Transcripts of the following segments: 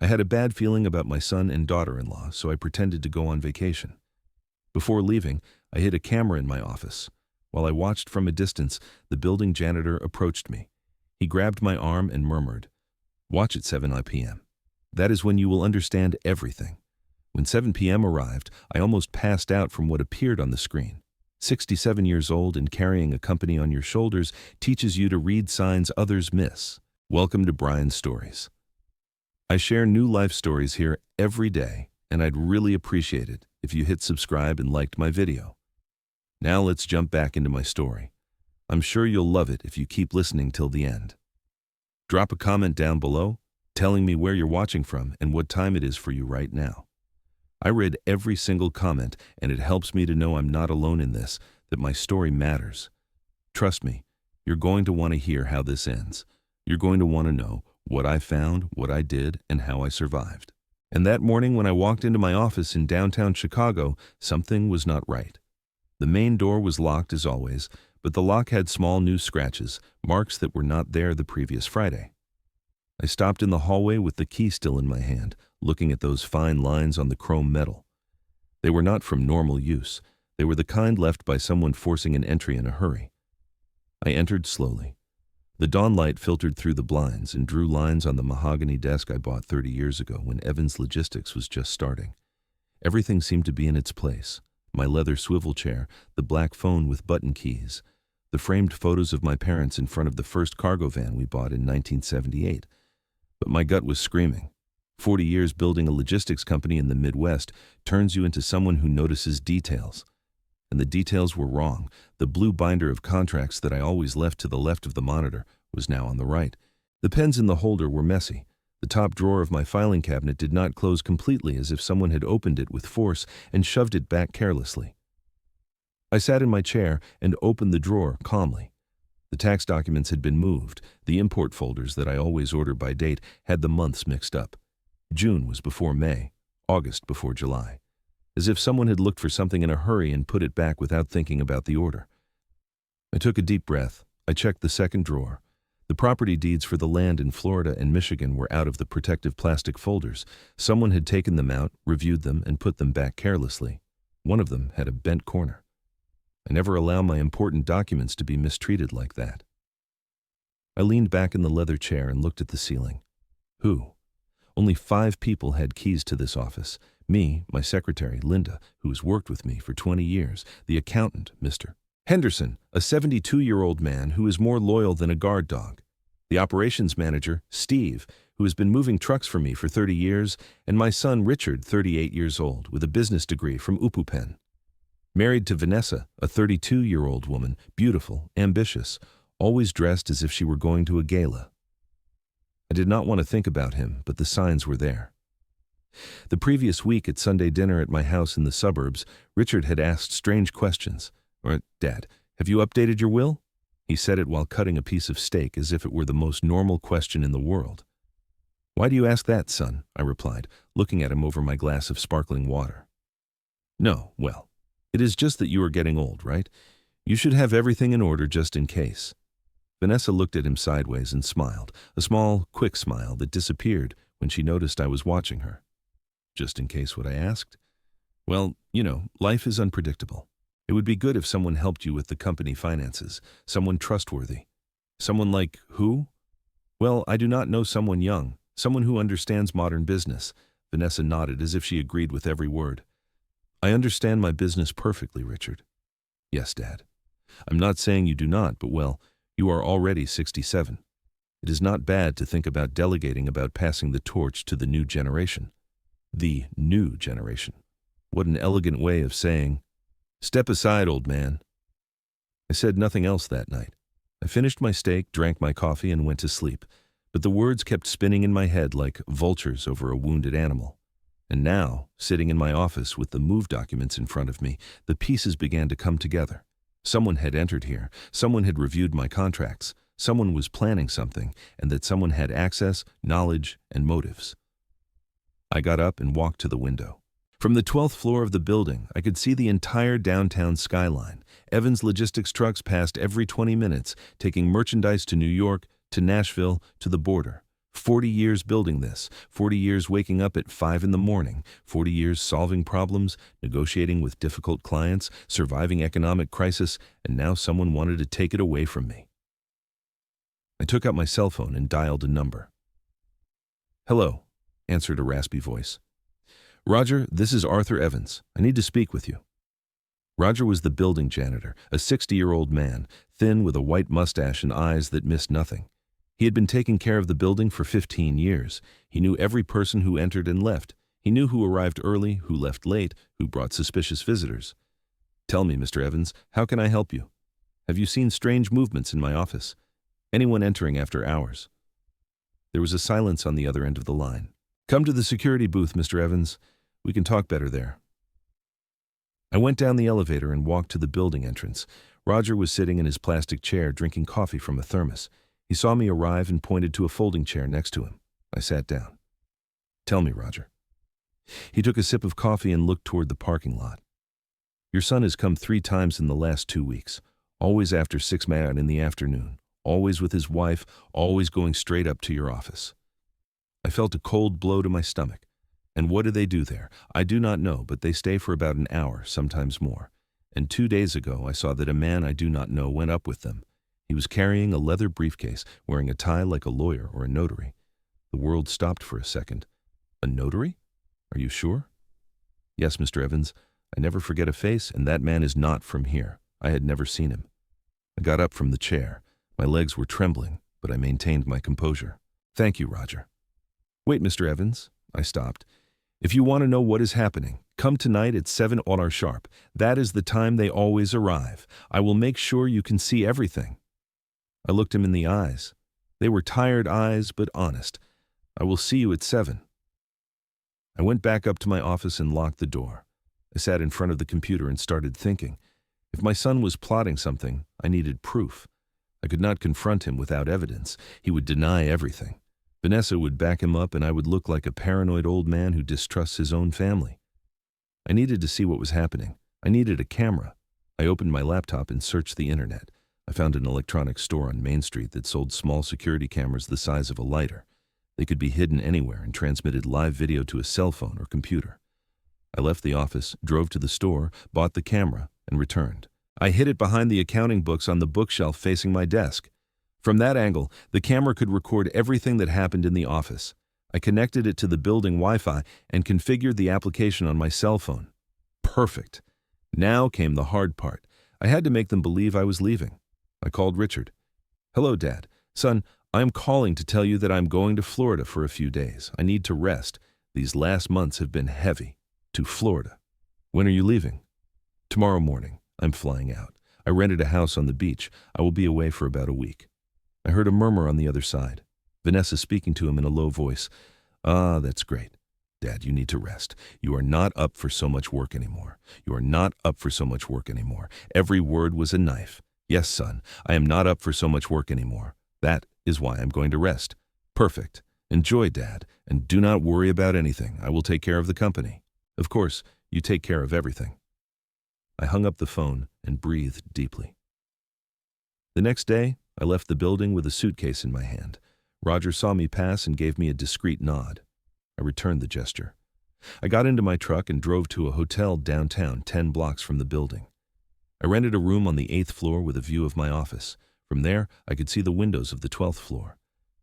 I had a bad feeling about my son and daughter-in-law, so I pretended to go on vacation. Before leaving, I hid a camera in my office. While I watched from a distance, the building janitor approached me. He grabbed my arm and murmured, "Watch at 7 p.m. That is when you will understand everything." When 7 p.m. arrived, I almost passed out from what appeared on the screen. 67 years old and carrying a company on your shoulders teaches you to read signs others miss. Welcome to Brian's Stories. I share new life stories here every day, and I'd really appreciate it if you hit subscribe and liked my video. Now let's jump back into my story. I'm sure you'll love it if you keep listening till the end. Drop a comment down below telling me where you're watching from and what time it is for you right now. I read every single comment, and it helps me to know I'm not alone in this, that my story matters. Trust me, you're going to want to hear how this ends. You're going to want to know what I found, what I did, and how I survived. And that morning when I walked into my office in downtown Chicago, something was not right. The main door was locked as always, but the lock had small new scratches, marks that were not there the previous Friday. I stopped in the hallway with the key still in my hand, looking at those fine lines on the chrome metal. They were not from normal use. They were the kind left by someone forcing an entry in a hurry. I entered slowly. The dawn light filtered through the blinds and drew lines on the mahogany desk I bought 30 years ago when Evans Logistics was just starting. Everything seemed to be in its place. My leather swivel chair, the black phone with button keys, the framed photos of my parents in front of the first cargo van we bought in 1978. But my gut was screaming. 40 years building a logistics company in the Midwest turns you into someone who notices details. And the details were wrong. The blue binder of contracts that I always left to the left of the monitor was now on the right. The pens in the holder were messy. The top drawer of my filing cabinet did not close completely, as if someone had opened it with force and shoved it back carelessly. I sat in my chair and opened the drawer calmly. The tax documents had been moved. The import folders that I always order by date had the months mixed up. June was before May, August before July. As if someone had looked for something in a hurry and put it back without thinking about the order. I took a deep breath. I checked the second drawer. The property deeds for the land in Florida and Michigan were out of the protective plastic folders. Someone had taken them out, reviewed them, and put them back carelessly. One of them had a bent corner. I never allow my important documents to be mistreated like that. I leaned back in the leather chair and looked at the ceiling. Who? Only 5 people had keys to this office. Me, my secretary, Linda, who has worked with me for 20 years, the accountant, Mr. Henderson, a 72-year-old man who is more loyal than a guard dog, the operations manager, Steve, who has been moving trucks for me for 30 years, and my son, Richard, 38 years old, with a business degree from UPenn. Married to Vanessa, a 32-year-old woman, beautiful, ambitious, always dressed as if she were going to a gala. I did not want to think about him, but the signs were there. The previous week at Sunday dinner at my house in the suburbs, Richard had asked strange questions. "Dad, have you updated your will?" He said it while cutting a piece of steak as if it were the most normal question in the world. "Why do you ask that, son?" I replied, looking at him over my glass of sparkling water. "No, well, it is just that you are getting old, right? You should have everything in order just in case." Vanessa looked at him sideways and smiled, a small, quick smile that disappeared when she noticed I was watching her. "Just in case what?" I asked. "Well, life is unpredictable. It would be good if someone helped you with the company finances, someone trustworthy." "Someone like who?" "Well, I do not know someone young, someone who understands modern business." Vanessa nodded as if she agreed with every word. "I understand my business perfectly, Richard." "Yes, Dad. I'm not saying you do not, but well, you are already 67. It is not bad to think about delegating, about passing the torch to the new generation." The new generation. What an elegant way of saying, "Step aside, old man." I said nothing else that night. I finished my steak, drank my coffee, and went to sleep, but the words kept spinning in my head like vultures over a wounded animal. And now, sitting in my office with the move documents in front of me, the pieces began to come together. Someone had entered here, someone had reviewed my contracts, someone was planning something, and that someone had access, knowledge, and motives. I got up and walked to the window. From the 12th floor of the building, I could see the entire downtown skyline. Evans Logistics trucks passed every 20 minutes, taking merchandise to New York, to Nashville, to the border. 40 years building this, 40 years waking up at 5 in the morning, 40 years solving problems, negotiating with difficult clients, surviving economic crisis, and now someone wanted to take it away from me. I took out my cell phone and dialed a number. "Hello," answered a raspy voice. "Roger, this is Arthur Evans. I need to speak with you." Roger was the building janitor, a 60-year-old man, thin with a white mustache and eyes that missed nothing. He had been taking care of the building for 15 years. He knew every person who entered and left. He knew who arrived early, who left late, who brought suspicious visitors. "Tell me, Mr. Evans, how can I help you? Have you seen strange movements in my office? Anyone entering after hours?" There was a silence on the other end of the line. "Come to the security booth, Mr. Evans. We can talk better there." I went down the elevator and walked to the building entrance. Roger was sitting in his plastic chair drinking coffee from a thermos. He saw me arrive and pointed to a folding chair next to him. I sat down. "Tell me, Roger." He took a sip of coffee and looked toward the parking lot. "Your son has come 3 times in the last 2 weeks, always after 6 p.m. in the afternoon, always with his wife, always going straight up to your office." I felt a cold blow to my stomach. "And what do they do there? I do not know, but they stay for about an hour, sometimes more. And 2 days ago I saw that a man I do not know went up with them. He was carrying a leather briefcase, wearing a tie like a lawyer or a notary." The world stopped for a second. "A notary? Are you sure?" "Yes, Mr. Evans. I never forget a face, and that man is not from here. I had never seen him." I got up from the chair. My legs were trembling, but I maintained my composure. "Thank you, Roger." "Wait, Mr. Evans." I stopped. "If you want to know what is happening, come tonight at 7 hour sharp. That is the time they always arrive. I will make sure you can see everything." I looked him in the eyes. They were tired eyes, but honest. "I will see you at 7. I went back up to my office and locked the door. I sat in front of the computer and started thinking. If my son was plotting something, I needed proof. I could not confront him without evidence. He would deny everything. Vanessa would back him up, and I would look like a paranoid old man who distrusts his own family. I needed to see what was happening. I needed a camera. I opened my laptop and searched the internet. I found an electronics store on Main Street that sold small security cameras the size of a lighter. They could be hidden anywhere and transmitted live video to a cell phone or computer. I left the office, drove to the store, bought the camera, and returned. I hid it behind the accounting books on the bookshelf facing my desk. From that angle, the camera could record everything that happened in the office. I connected it to the building Wi-Fi and configured the application on my cell phone. Perfect. Now came the hard part. I had to make them believe I was leaving. I called Richard. "Hello, Dad. Son, I am calling to tell you that I'm going to Florida for a few days. I need to rest. These last months have been heavy. To Florida." "When are you leaving?" "Tomorrow morning. I'm flying out. I rented a house on the beach. I will be away for about a week." I heard a murmur on the other side. Vanessa speaking to him in a low voice. "Ah, that's great. Dad, you need to rest. You are not up for so much work anymore. You are not up for so much work anymore." Every word was a knife. "Yes, son, I am not up for so much work anymore. That is why I'm going to rest." "Perfect. Enjoy, Dad, and do not worry about anything. I will take care of the company." "Of course, you take care of everything." I hung up the phone and breathed deeply. The next day, I left the building with a suitcase in my hand. Roger saw me pass and gave me a discreet nod. I returned the gesture. I got into my truck and drove to a hotel downtown 10 blocks from the building. I rented a room on the 8th floor with a view of my office. From there, I could see the windows of the 12th floor.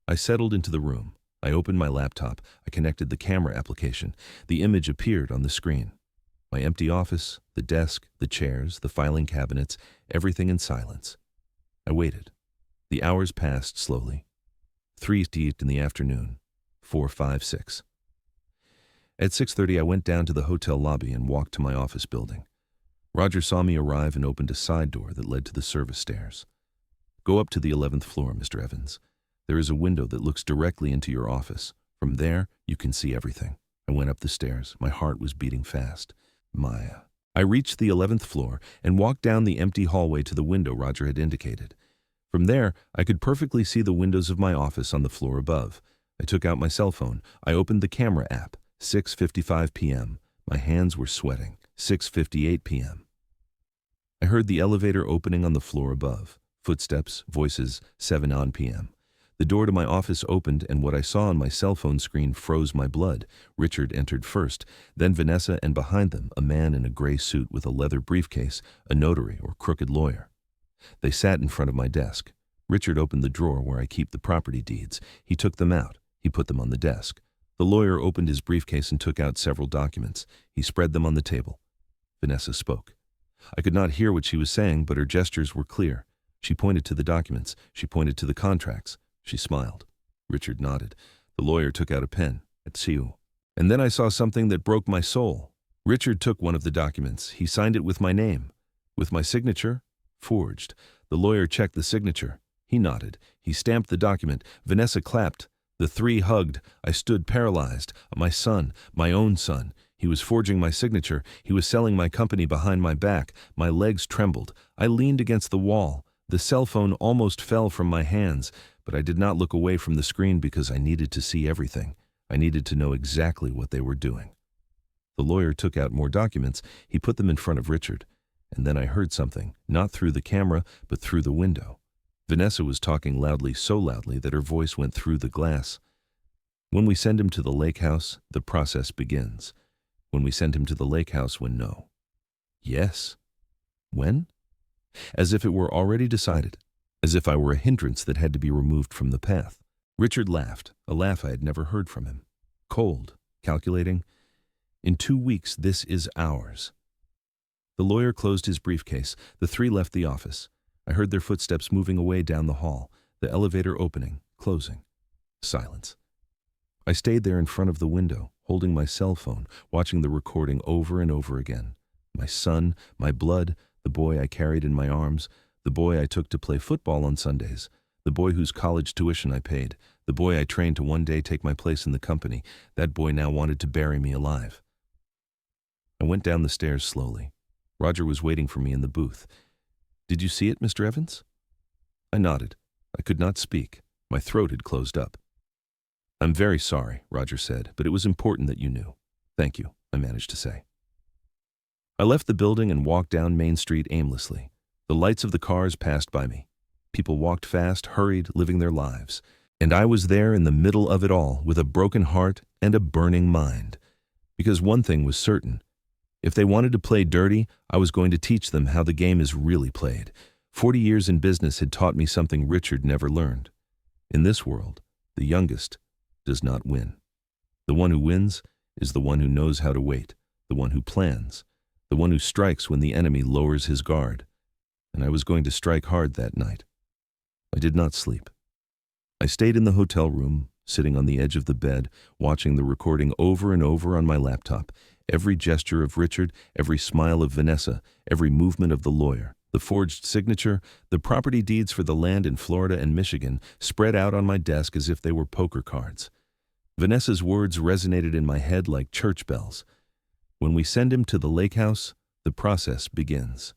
I settled into the room. I opened my laptop. I connected the camera application. The image appeared on the screen. My empty office, the desk, the chairs, the filing cabinets, everything in silence. I waited. The hours passed slowly. 3 in the afternoon. 4, 5, 6. At 6:30, I went down to the hotel lobby and walked to my office building. Roger saw me arrive and opened a side door that led to the service stairs. "Go up to the 11th floor, Mr. Evans. There is a window that looks directly into your office. From there, you can see everything." I went up the stairs. My heart was beating fast. Maya. I reached the 11th floor and walked down the empty hallway to the window Roger had indicated. From there, I could perfectly see the windows of my office on the floor above. I took out my cell phone. I opened the camera app. 6:55 p.m. My hands were sweating. 6:58 p.m. I heard the elevator opening on the floor above. Footsteps, voices, 7 p.m. The door to my office opened, and what I saw on my cell phone screen froze my blood. Richard entered first, then Vanessa, and behind them, a man in a gray suit with a leather briefcase, a notary or crooked lawyer. They sat in front of my desk. Richard opened the drawer where I keep the property deeds. He took them out. He put them on the desk. The lawyer opened his briefcase and took out several documents. He spread them on the table. Vanessa spoke. I could not hear what she was saying, but her gestures were clear. She pointed to the documents. She pointed to the contracts. She smiled. Richard nodded. The lawyer took out a pen. "It's you." And then I saw something that broke my soul. Richard took one of the documents. He signed it with my name. With my signature? Forged. The lawyer checked the signature. He nodded. He stamped the document. Vanessa clapped. The three hugged. I stood paralyzed. My son, my own son. He was forging my signature. He was selling my company behind my back. My legs trembled. I leaned against the wall. The cell phone almost fell from my hands, but I did not look away from the screen because I needed to see everything. I needed to know exactly what they were doing. The lawyer took out more documents. He put them in front of Richard. And then I heard something, not through the camera, but through the window. Vanessa was talking loudly, so loudly that her voice went through the glass. "When we send him to the lake house, the process begins. When we send him to the lake house, when no." Yes. When? As if it were already decided. As if I were a hindrance that had to be removed from the path. Richard laughed, a laugh I had never heard from him. Cold, calculating. "In 2 weeks, this is ours." The lawyer closed his briefcase. The three left the office. I heard their footsteps moving away down the hall, the elevator opening, closing. Silence. I stayed there in front of the window, holding my cell phone, watching the recording over and over again. My son, my blood, the boy I carried in my arms, the boy I took to play football on Sundays, the boy whose college tuition I paid, the boy I trained to one day take my place in the company. That boy now wanted to bury me alive. I went down the stairs slowly. Roger was waiting for me in the booth. "Did you see it, Mr. Evans?" I nodded. I could not speak. My throat had closed up. "I'm very sorry," Roger said, "but it was important that you knew." "Thank you," I managed to say. I left the building and walked down Main Street aimlessly. The lights of the cars passed by me. People walked fast, hurried, living their lives. And I was there in the middle of it all, with a broken heart and a burning mind. Because one thing was certain. If they wanted to play dirty, I was going to teach them how the game is really played. 40 years in business had taught me something Richard never learned. In this world, the youngest does not win. The one who wins is the one who knows how to wait, the one who plans, the one who strikes when the enemy lowers his guard. And I was going to strike hard that night. I did not sleep. I stayed in the hotel room, sitting on the edge of the bed, watching the recording over and over on my laptop. Every gesture of Richard, every smile of Vanessa, every movement of the lawyer, the forged signature, the property deeds for the land in Florida and Michigan spread out on my desk as if they were poker cards. Vanessa's words resonated in my head like church bells. When we send him to the lake house, the process begins.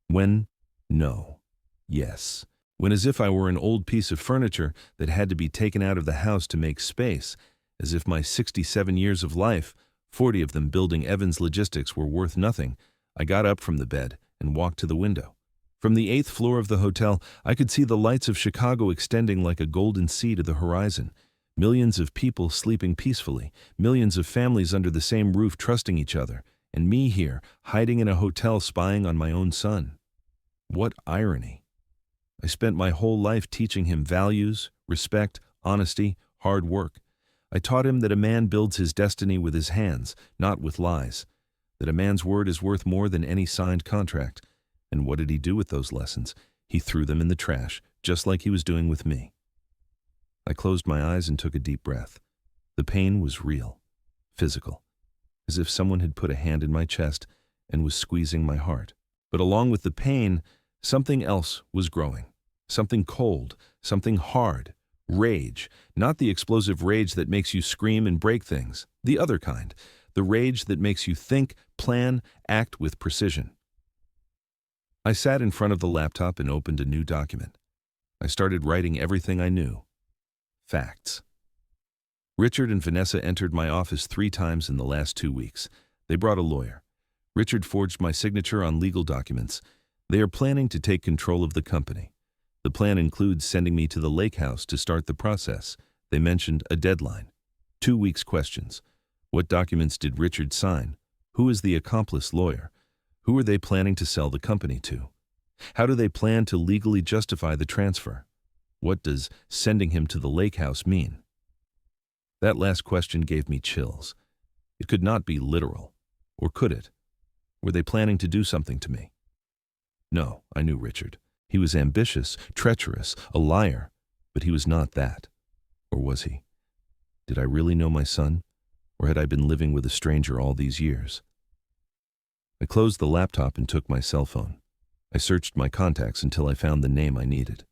When? No. Yes. When, as if I were an old piece of furniture that had to be taken out of the house to make space, as if my 67 years of life, 40 of them building Evans Logistics, were worth nothing, I got up from the bed and walked to the window. From the 8th floor of the hotel, I could see the lights of Chicago extending like a golden sea to the horizon. Millions of people sleeping peacefully, millions of families under the same roof trusting each other, and me here, hiding in a hotel spying on my own son. What irony. I spent my whole life teaching him values, respect, honesty, hard work. I taught him that a man builds his destiny with his hands, not with lies, that a man's word is worth more than any signed contract. And what did he do with those lessons? He threw them in the trash, just like he was doing with me. I closed my eyes and took a deep breath. The pain was real, physical, as if someone had put a hand in my chest and was squeezing my heart. But along with the pain, something else was growing. Something cold, something hard. Rage, not the explosive rage that makes you scream and break things, the other kind, the rage that makes you think, plan, act with precision. I sat in front of the laptop and opened a new document. I started writing everything I knew. Facts. Richard and Vanessa entered my office 3 times in the last 2 weeks. They brought a lawyer. Richard forged my signature on legal documents. They are planning to take control of the company. The plan includes sending me to the lake house to start the process. They mentioned a deadline. 2 weeks questions. What documents did Richard sign? Who is the accomplice lawyer? Who are they planning to sell the company to? How do they plan to legally justify the transfer? What does sending him to the lake house mean? That last question gave me chills. It could not be literal. Or could it? Were they planning to do something to me? No, I knew Richard. He was ambitious, treacherous, a liar, but he was not that. Or was he? Did I really know my son? Or had I been living with a stranger all these years? I closed the laptop and took my cell phone. I searched my contacts until I found the name I needed.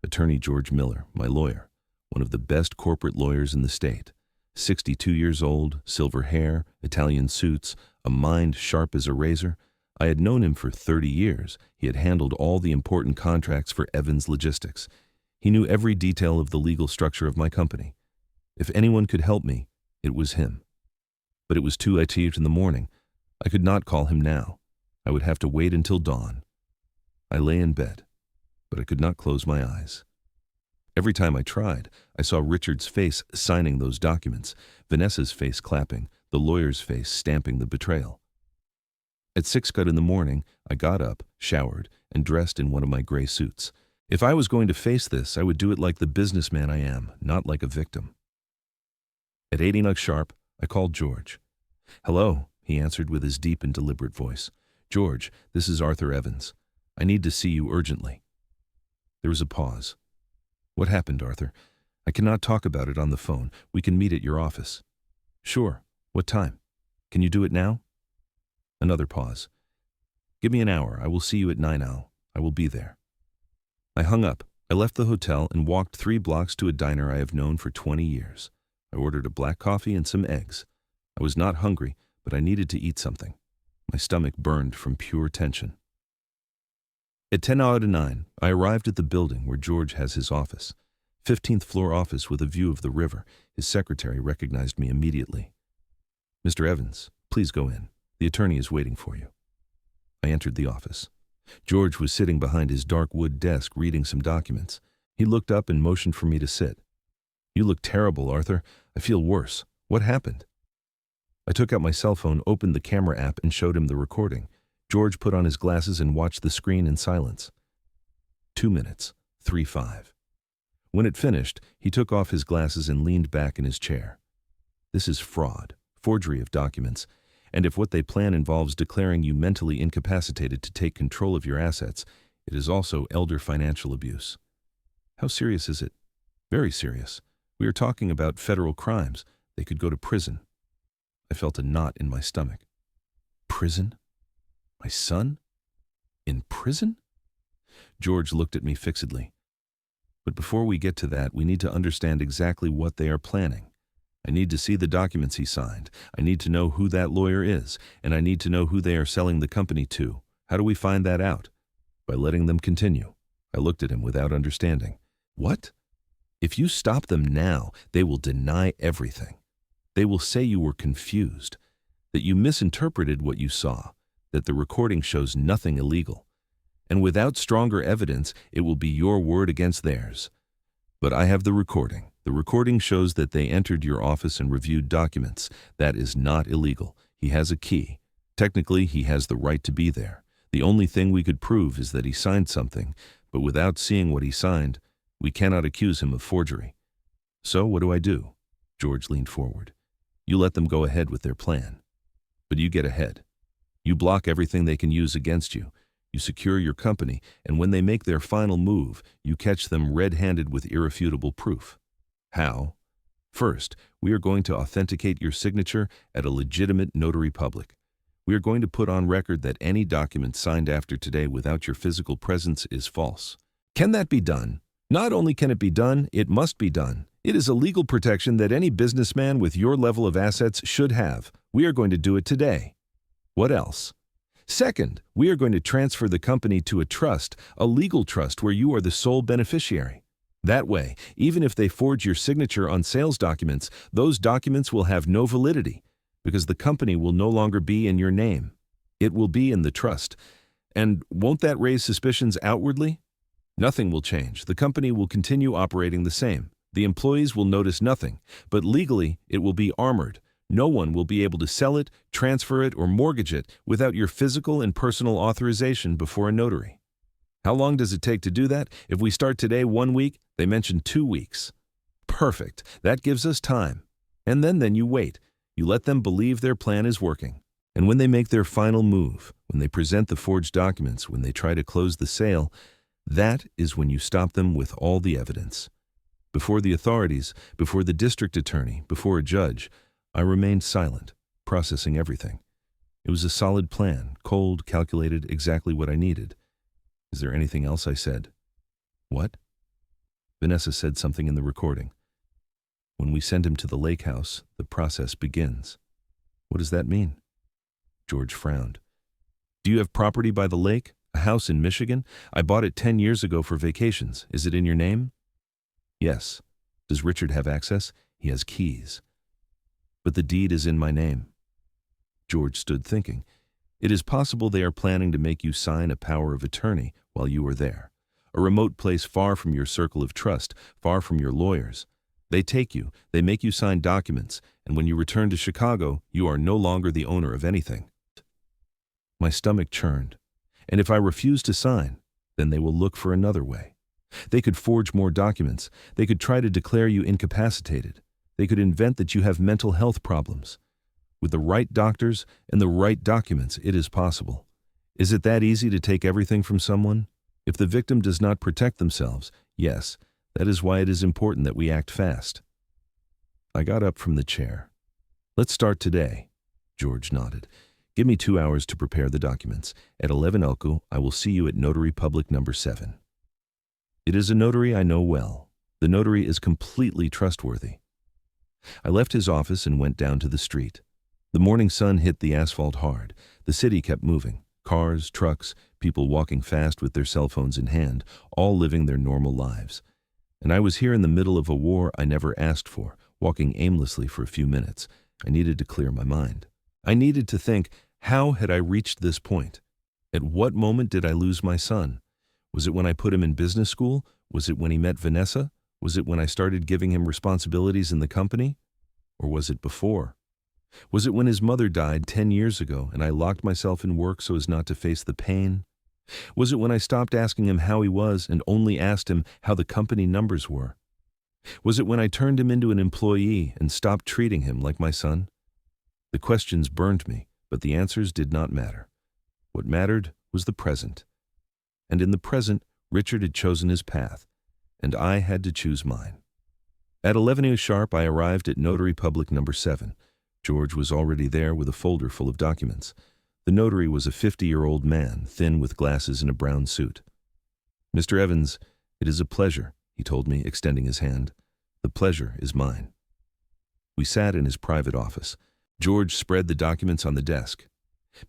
Attorney George Miller, my lawyer, one of the best corporate lawyers in the state. 62 years old, silver hair, Italian suits, a mind sharp as a razor. I had known him for 30 years. He had handled all the important contracts for Evans Logistics. He knew every detail of the legal structure of my company. If anyone could help me, it was him. But it was too late in the morning. I could not call him now. I would have to wait until dawn. I lay in bed, but I could not close my eyes. Every time I tried, I saw Richard's face signing those documents, Vanessa's face clapping, the lawyer's face stamping the betrayal. At 6:00 in the morning, I got up, showered, and dressed in one of my gray suits. If I was going to face this, I would do it like the businessman I am, not like a victim. At 8 sharp, I called George. "Hello," he answered with his deep and deliberate voice. "George, this is Arthur Evans. I need to see you urgently." There was a pause. "What happened, Arthur? I cannot talk about it on the phone. We can meet at your office." "Sure. What time? Can you do it now?" Another pause. "Give me an hour. I will see you at 9 now. I will be there." I hung up. I left the hotel and walked 3 blocks to a diner I have known for 20 years. I ordered a black coffee and some eggs. I was not hungry, but I needed to eat something. My stomach burned from pure tension. At 9:10, I arrived at the building where George has his office. 15th floor office with a view of the river. His secretary recognized me immediately. "Mr. Evans, please go in. The attorney is waiting for you." I entered the office. George was sitting behind his dark wood desk reading some documents. He looked up and motioned for me to sit. "You look terrible, Arthur. I feel worse. What happened?" I took out my cell phone, opened the camera app, and showed him the recording. George put on his glasses and watched the screen in silence. 2 minutes, 3:05. When it finished, he took off his glasses and leaned back in his chair. "This is fraud, forgery of documents, and if what they plan involves declaring you mentally incapacitated to take control of your assets, it is also elder financial abuse." "How serious is it?" "Very serious. We are talking about federal crimes. They could go to prison." I felt a knot in my stomach. Prison? My son? In prison? George looked at me fixedly. "But before we get to that, we need to understand exactly what they are planning. I need to see the documents he signed. I need to know who that lawyer is, and I need to know who they are selling the company to. How do we find that out?" "By letting them continue." I looked at him without understanding. "What?" "If you stop them now, they will deny everything. They will say you were confused, that you misinterpreted what you saw, that the recording shows nothing illegal. And without stronger evidence, it will be your word against theirs. But I have the recording. The recording shows that they entered your office and reviewed documents. That is not illegal. He has a key. Technically, he has the right to be there. The only thing we could prove is that he signed something, but without seeing what he signed, we cannot accuse him of forgery. So what do?" George leaned forward. "You let them go ahead with their plan. But you get ahead. You block everything they can use against you. You secure your company, and when they make their final move, you catch them red-handed with irrefutable proof. How? First, we are going to authenticate your signature at a legitimate notary public. We are going to put on record that any document signed after today without your physical presence is false. Can that be done? Not only can it be done, it must be done. It is a legal protection that any businessman with your level of assets should have. We are going to do it today. What else? Second, we are going to transfer the company to a trust, a legal trust where you are the sole beneficiary. That way, even if they forge your signature on sales documents, those documents will have no validity because the company will no longer be in your name. It will be in the trust. And won't that raise suspicions outwardly? Nothing will change. The company will continue operating the same. The employees will notice nothing, but legally it will be armored. No one will be able to sell it, transfer it, or mortgage it without your physical and personal authorization before a notary. How long does it take to do that? If we start today 1 week, they mentioned 2 weeks. Perfect. That gives us time. And then you wait. You let them believe their plan is working. And when they make their final move, when they present the forged documents, when they try to close the sale, that is when you stop them with all the evidence. Before the authorities, before the district attorney, before a judge, I remained silent, processing everything. It was a solid plan, cold, calculated, exactly what I needed. Is there anything else? I said. What? Vanessa said something in the recording. When we send him to the lake house, the process begins. What does that mean? George frowned. Do you have property by the lake? A house in Michigan? I bought it 10 years ago for vacations. Is it in your name? Yes. Does Richard have access? He has keys. But the deed is in my name. George stood thinking. It is possible they are planning to make you sign a power of attorney while you are there. A remote place far from your circle of trust, far from your lawyers. They take you, they make you sign documents, and when you return to Chicago, you are no longer the owner of anything. My stomach churned. And if I refuse to sign, then they will look for another way. They could forge more documents. They could try to declare you incapacitated. They could invent that you have mental health problems. With the right doctors and the right documents, it is possible. Is it that easy to take everything from someone? If the victim does not protect themselves, yes, that is why it is important that we act fast. I got up from the chair. Let's start today. George nodded. Give me 2 hours to prepare the documents. At 11 Elko, I will see you at Notary Public number 7. It is a notary I know well. The notary is completely trustworthy. I left his office and went down to the street. The morning sun hit the asphalt hard. The city kept moving. Cars, trucks, people walking fast with their cell phones in hand, all living their normal lives. And I was here in the middle of a war I never asked for, walking aimlessly for a few minutes. I needed to clear my mind. I needed to think, how had I reached this point? At what moment did I lose my son? Was it when I put him in business school? Was it when he met Vanessa? Was it when I started giving him responsibilities in the company? Or was it before? Was it when his mother died 10 years ago and I locked myself in work so as not to face the pain? Was it when I stopped asking him how he was and only asked him how the company numbers were? Was it when I turned him into an employee and stopped treating him like my son? The questions burned me, but the answers did not matter. What mattered was the present. And in the present, Richard had chosen his path, and I had to choose mine. At 11 sharp, I arrived at Notary Public number 7. George was already there with a folder full of documents. The notary was a 50-year-old man, thin with glasses and a brown suit. Mr. Evans, it is a pleasure, he told me, extending his hand. The pleasure is mine. We sat in his private office. George spread the documents on the desk.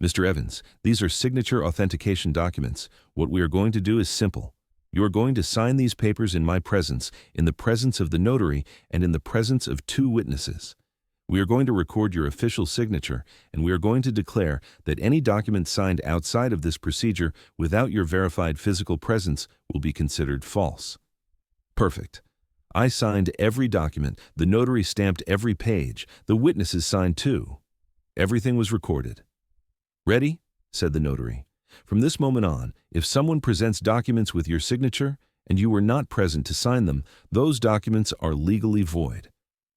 Mr. Evans, these are signature authentication documents. What we are going to do is simple. You are going to sign these papers in my presence, in the presence of the notary, and in the presence of 2 witnesses. We are going to record your official signature, and we are going to declare that any document signed outside of this procedure without your verified physical presence will be considered false. Perfect. I signed every document, the notary stamped every page, the witnesses signed too. Everything was recorded. Ready? Said the notary. From this moment on, if someone presents documents with your signature, and you were not present to sign them, those documents are legally void.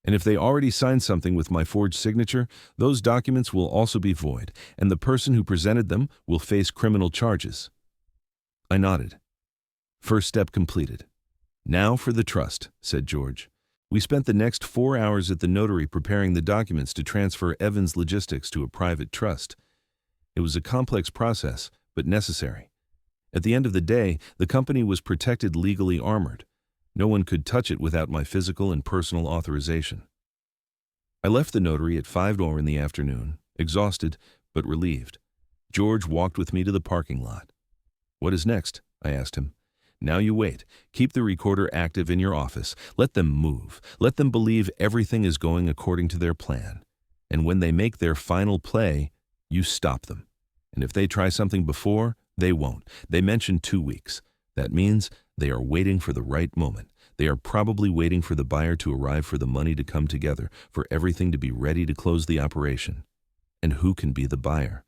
And if they already signed something with my forged signature, those documents will also be void, and the person who presented them will face criminal charges. I nodded. First step completed. Now for the trust, said George. We spent the next 4 hours at the notary preparing the documents to transfer Evans Logistics to a private trust. It was a complex process, but necessary. At the end of the day, the company was protected, legally armored. No one could touch it without my physical and personal authorization. I left the notary at 5 in the afternoon, exhausted but relieved. George walked with me to the parking lot. What is next? I asked him. Now you wait. Keep the recorder active in your office. Let them move. Let them believe everything is going according to their plan. And when they make their final play, you stop them. And if they try something before, they won't. They mentioned 2 weeks. That means They are waiting for the right moment. They are probably waiting for the buyer to arrive, for the money to come together, for everything to be ready to close the operation. And who can be the buyer?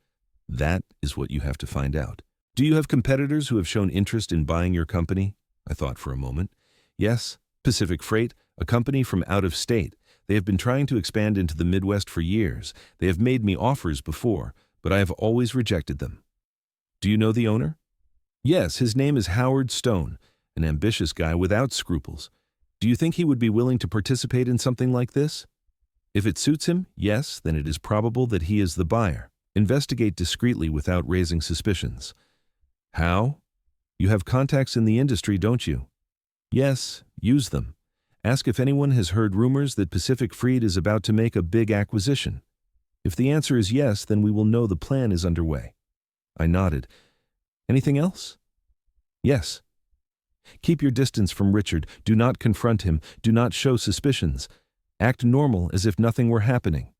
That is what you have to find out. Do you have competitors who have shown interest in buying your company? I thought for a moment. Yes, Pacific Freight, a company from out of state. They have been trying to expand into the Midwest for years. They have made me offers before, but I have always rejected them. Do you know the owner? Yes, his name is Howard Stone, an ambitious guy without scruples. Do you think he would be willing to participate in something like this? If it suits him, yes, then it is probable that he is the buyer. Investigate discreetly without raising suspicions. How? You have contacts in the industry, don't you? Yes, use them. Ask if anyone has heard rumors that Pacific Freight is about to make a big acquisition. If the answer is yes, then we will know the plan is underway. I nodded. Anything else? Yes. Keep your distance from Richard. Do not confront him. Do not show suspicions. Act normal, as if nothing were happening.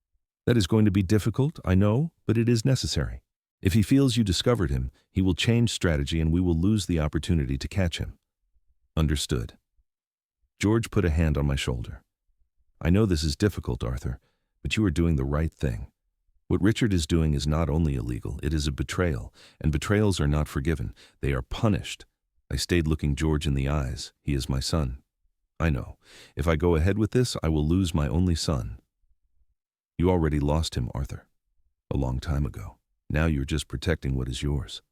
That is going to be difficult, I know, but it is necessary. If he feels you discovered him, he will change strategy and we will lose the opportunity to catch him. Understood. George put a hand on my shoulder. I know this is difficult, Arthur, but you are doing the right thing. What Richard is doing is not only illegal, it is a betrayal, and betrayals are not forgiven. They are punished. I stayed looking George in the eyes. He is my son. I know. If I go ahead with this, I will lose my only son. You already lost him, Arthur. A long time ago. Now you're just protecting what is yours.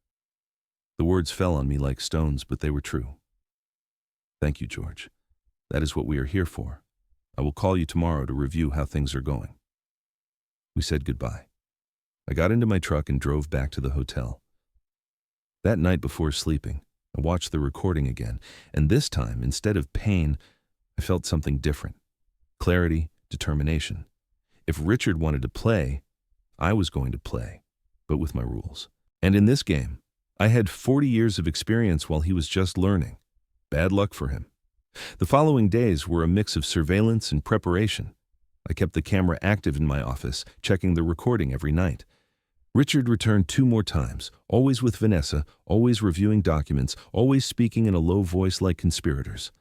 The words fell on me like stones, but they were true. Thank you, George. That is what we are here for. I will call you tomorrow to review how things are going. We said goodbye. I got into my truck and drove back to the hotel. That night before sleeping, I watched the recording again, and this time, instead of pain, I felt something different. Clarity, determination. If Richard wanted to play, I was going to play, but with my rules. And in this game, I had 40 years of experience while he was just learning. Bad luck for him. The following days were a mix of surveillance and preparation. I kept the camera active in my office, checking the recording every night. Richard returned 2 more times, always with Vanessa, always reviewing documents, always speaking in a low voice like conspirators.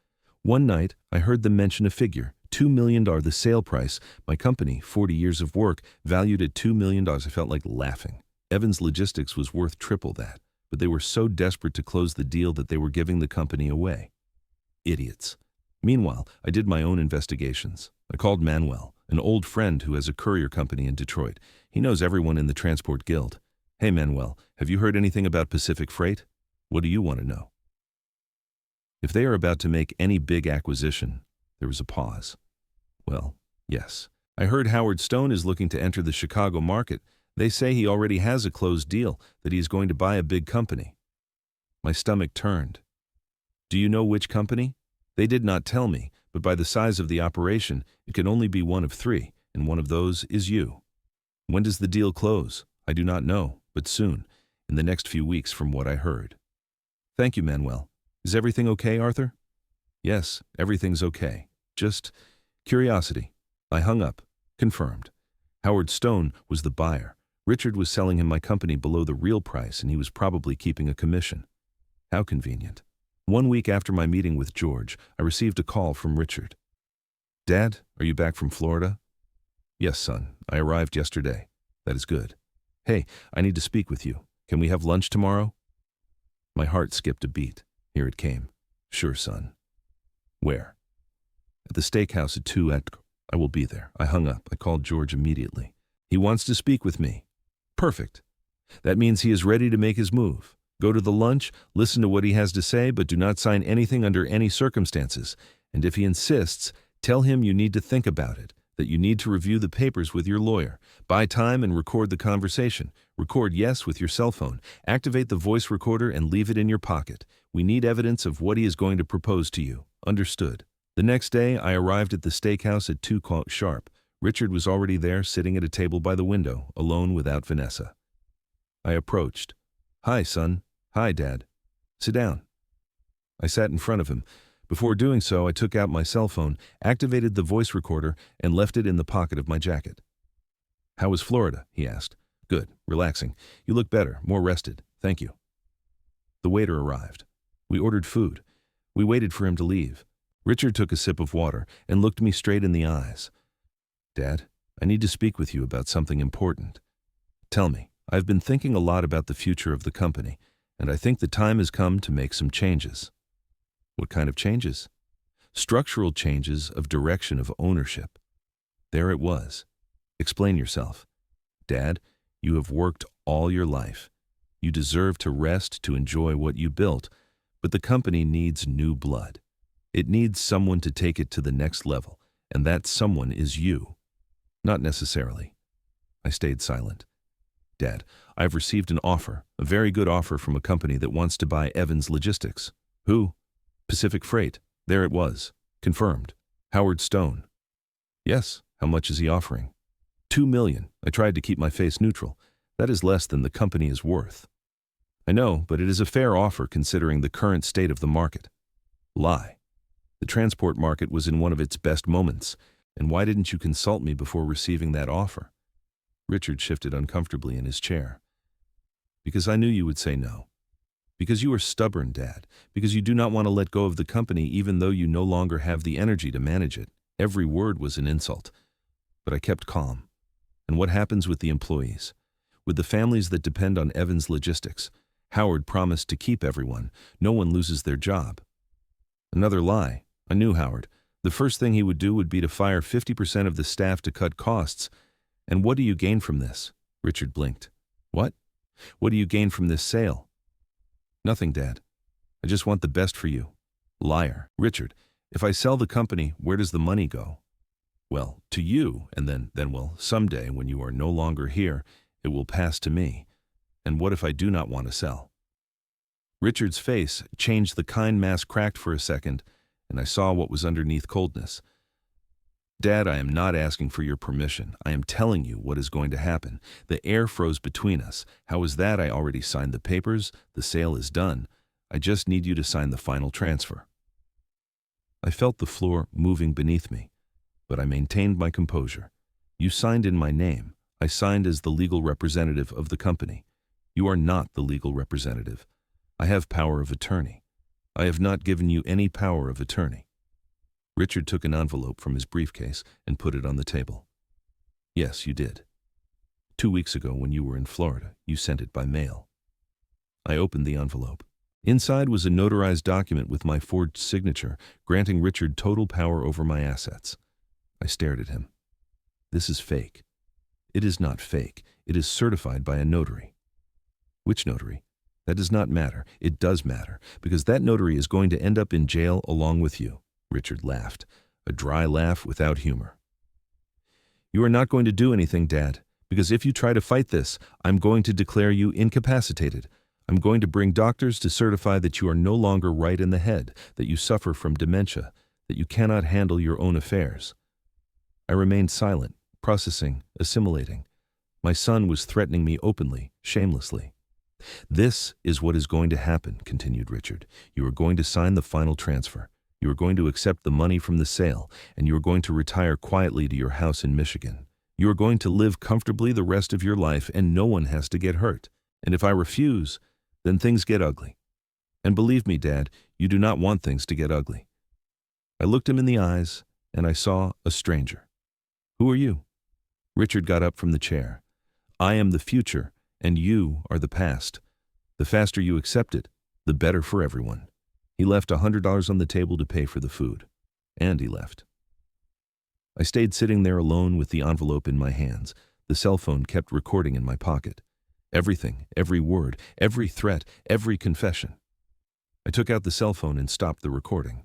One night, I heard them mention a figure, $2 million, the sale price. My company, 40 years of work, valued at $2 million. I felt like laughing. Evans Logistics was worth triple that, but they were so desperate to close the deal that they were giving the company away. Idiots. Meanwhile, I did my own investigations. I called Manuel, an old friend who has a courier company in Detroit. He knows everyone in the Transport Guild. Hey, Manuel, have you heard anything about Pacific Freight? What do you want to know? If they are about to make any big acquisition, there was a pause. Well, yes. I heard Howard Stone is looking to enter the Chicago market. They say he already has a closed deal, that he is going to buy a big company. My stomach turned. Do you know which company? They did not tell me, but by the size of the operation, it can only be one of 3, and one of those is you. When does the deal close? I do not know, but soon, in the next few weeks from what I heard. Thank you, Manuel. Is everything okay, Arthur? Yes, everything's okay. Just curiosity. I hung up. Confirmed. Howard Stone was the buyer. Richard was selling him my company below the real price, and he was probably keeping a commission. How convenient. 1 week after my meeting with George, I received a call from Richard. Dad, are you back from Florida? Yes, son. I arrived yesterday. That is good. Hey, I need to speak with you. Can we have lunch tomorrow? My heart skipped a beat. Here it came. Sure, son. Where? At the steakhouse at 2 at... I will be there. I hung up. I called George immediately. He wants to speak with me. Perfect. That means he is ready to make his move. Go to the lunch, listen to what he has to say, but do not sign anything under any circumstances. And if he insists, tell him you need to think about it, that you need to review the papers with your lawyer. Buy time and record the conversation. Record yes with your cell phone. Activate the voice recorder and leave it in your pocket. We need evidence of what he is going to propose to you. Understood. The next day, I arrived at the steakhouse at 2 sharp. Richard was already there, sitting at a table by the window, alone without Vanessa. I approached. Hi, son. Hi, Dad. Sit down. I sat in front of him. Before doing so, I took out my cell phone, activated the voice recorder, and left it in the pocket of my jacket. How was Florida? He asked. Good. Relaxing. You look better. More rested. Thank you. The waiter arrived. We ordered food. We waited for him to leave. Richard took a sip of water and looked me straight in the eyes. Dad, I need to speak with you about something important. Tell me, I've been thinking a lot about the future of the company, and I think the time has come to make some changes. What kind of changes? Structural changes of direction of ownership. There it was. Explain yourself. Dad, you have worked all your life. You deserve to rest to enjoy what you built, but the company needs new blood. It needs someone to take it to the next level, and that someone is you. Not necessarily. I stayed silent. Dad, I've received an offer, a very good offer from a company that wants to buy Evans Logistics. Who? Pacific Freight. There it was. Confirmed. Howard Stone. Yes. How much is he offering? $2 million. I tried to keep my face neutral. That is less than the company is worth. I know, but it is a fair offer considering the current state of the market. Lie. The transport market was in one of its best moments, and why didn't you consult me before receiving that offer? Richard shifted uncomfortably in his chair. Because I knew you would say no. Because you are stubborn, Dad. Because you do not want to let go of the company even though you no longer have the energy to manage it. Every word was an insult. But I kept calm. And what happens with the employees? With the families that depend on Evans Logistics? Howard promised to keep everyone. No one loses their job. Another lie. I knew Howard. The first thing he would do would be to fire 50% of the staff to cut costs. And what do you gain from this? Richard blinked. What? What do you gain from this sale? Nothing, Dad. I just want the best for you. Liar. Richard, if I sell the company, where does the money go? Well, to you, and then well, someday when you are no longer here, it will pass to me. And what if I do not want to sell? Richard's face changed. The kind mask cracked for a second, and I saw what was underneath coldness. Dad, I am not asking for your permission. I am telling you what is going to happen. The air froze between us. How is that? I already signed the papers. The sale is done. I just need you to sign the final transfer. I felt the floor moving beneath me, but I maintained my composure. You signed in my name. I signed as the legal representative of the company. You are not the legal representative. I have power of attorney. I have not given you any power of attorney. Richard took an envelope from his briefcase and put it on the table. Yes, you did. 2 weeks ago when you were in Florida, you sent it by mail. I opened the envelope. Inside was a notarized document with my forged signature, granting Richard total power over my assets. I stared at him. This is fake. It is not fake. It is certified by a notary. Which notary? That does not matter. It does matter, because that notary is going to end up in jail along with you. Richard laughed, a dry laugh without humor. You are not going to do anything, Dad, because if you try to fight this, I'm going to declare you incapacitated. I'm going to bring doctors to certify that you are no longer right in the head, that you suffer from dementia, that you cannot handle your own affairs. I remained silent, processing, assimilating. My son was threatening me openly, shamelessly. This is what is going to happen, continued Richard. You are going to sign the final transfer. You are going to accept the money from the sale, and you are going to retire quietly to your house in Michigan. You are going to live comfortably the rest of your life, and no one has to get hurt. And if I refuse, then things get ugly. And believe me, Dad, you do not want things to get ugly. I looked him in the eyes, and I saw a stranger. Who are you? Richard got up from the chair. I am the future, and you are the past. The faster you accept it, the better for everyone. He left $100 on the table to pay for the food. And he left. I stayed sitting there alone with the envelope in my hands. The cell phone kept recording in my pocket. Everything, every word, every threat, every confession. I took out the cell phone and stopped the recording.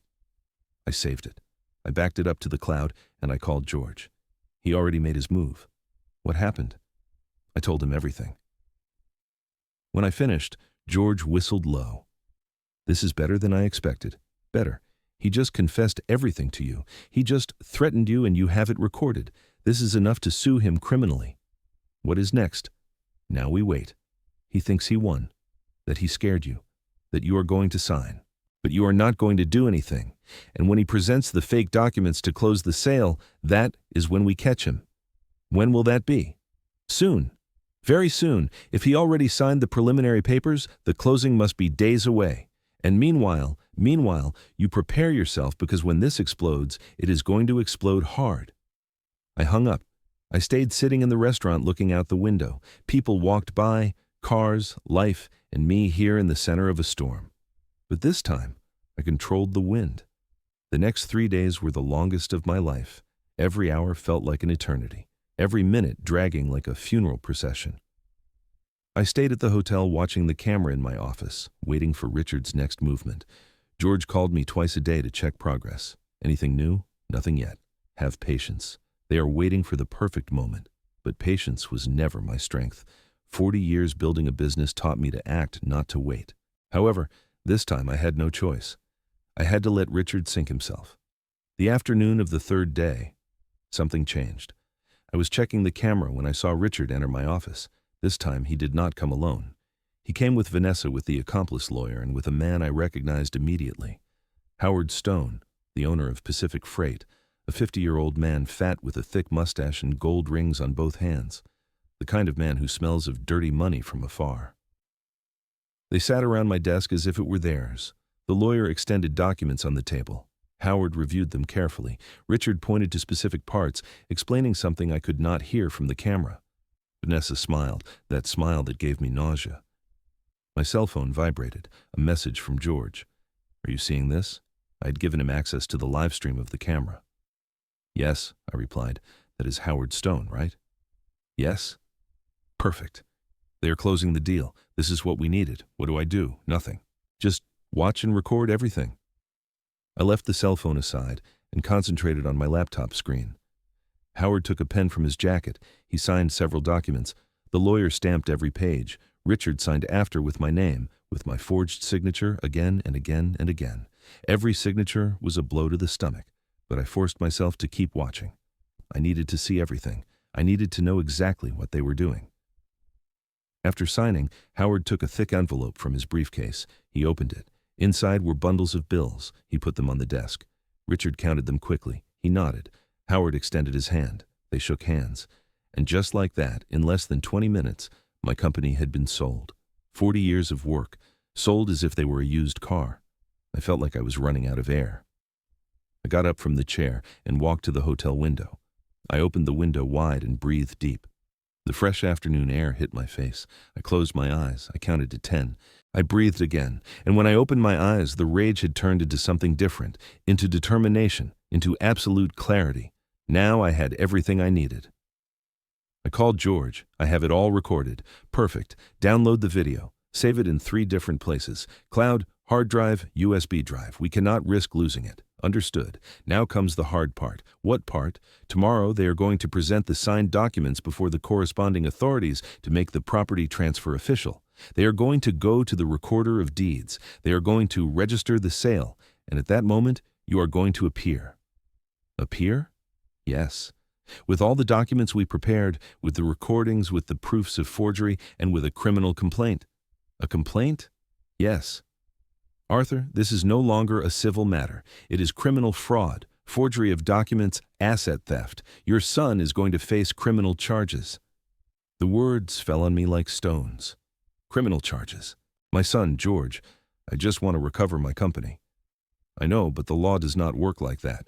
I saved it. I backed it up to the cloud, and I called George. He already made his move. What happened? I told him everything. When I finished, George whistled low. This is better than I expected. Better. He just confessed everything to you. He just threatened you and you have it recorded. This is enough to sue him criminally. What is next? Now we wait. He thinks he won, that he scared you, that you are going to sign. But you are not going to do anything. And when he presents the fake documents to close the sale, that is when we catch him. When will that be? Soon. Very soon. If he already signed the preliminary papers, the closing must be days away. And meanwhile, Meanwhile, you prepare yourself because when this explodes, it is going to explode hard. I hung up. I stayed sitting in the restaurant looking out the window. People walked by, cars, life, and me here in the center of a storm. But this time, I controlled the wind. The next 3 days were the longest of my life. Every hour felt like an eternity, every minute dragging like a funeral procession. I stayed at the hotel watching the camera in my office, waiting for Richard's next movement. George called me twice a day to check progress. Anything new? Nothing yet. Have patience. They are waiting for the perfect moment. But patience was never my strength. 40 years building a business taught me to act, not to wait. However, this time I had no choice. I had to let Richard sink himself. The afternoon of the third day, something changed. I was checking the camera when I saw Richard enter my office. This time he did not come alone. He came with Vanessa, with the accomplice lawyer, and with a man I recognized immediately. Howard Stone, the owner of Pacific Freight, a 50-year-old man, fat with a thick mustache and gold rings on both hands, the kind of man who smells of dirty money from afar. They sat around my desk as if it were theirs. The lawyer extended documents on the table. Howard reviewed them carefully. Richard pointed to specific parts, explaining something I could not hear from the camera. Vanessa smiled, that smile that gave me nausea. My cell phone vibrated, a message from George. "Are you seeing this?" I had given him access to the live stream of the camera. "Yes," I replied. "That is Howard Stone, right?" "Yes." "Perfect. They are closing the deal. This is what we needed. What do I do? Nothing. Just watch and record everything." I left the cell phone aside and concentrated on my laptop screen. Howard took a pen from his jacket. He signed several documents. The lawyer stamped every page. Richard signed after with my name, with my forged signature, again and again and again. Every signature was a blow to the stomach, but I forced myself to keep watching. I needed to see everything. I needed to know exactly what they were doing. After signing, Howard took a thick envelope from his briefcase. He opened it. Inside were bundles of bills. He put them on the desk. Richard counted them quickly. He nodded. Howard extended his hand. They shook hands. And just like that, in less than 20 minutes, my company had been sold. 40 years of work, sold as if they were a used car. I felt like I was running out of air. I got up from the chair and walked to the hotel window. I opened the window wide and breathed deep. The fresh afternoon air hit my face. I closed my eyes. I counted to 10. I breathed again, and when I opened my eyes, the rage had turned into something different, into determination, into absolute clarity. Now I had everything I needed. I called George. I have it all recorded. Perfect. Download the video. Save it in 3 different places. Cloud, hard drive, USB drive. We cannot risk losing it. Understood. Now comes the hard part. What part? Tomorrow they are going to present the signed documents before the corresponding authorities to make the property transfer official. They are going to go to the recorder of deeds. They are going to register the sale. And at that moment, you are going to appear. Appear? Yes. With all the documents we prepared, with the recordings, with the proofs of forgery, and with a criminal complaint. A complaint? Yes. Arthur, this is no longer a civil matter. It is criminal fraud, forgery of documents, asset theft. Your son is going to face criminal charges. The words fell on me like stones. Criminal charges. My son, George. I just want to recover my company. I know, but the law does not work like that.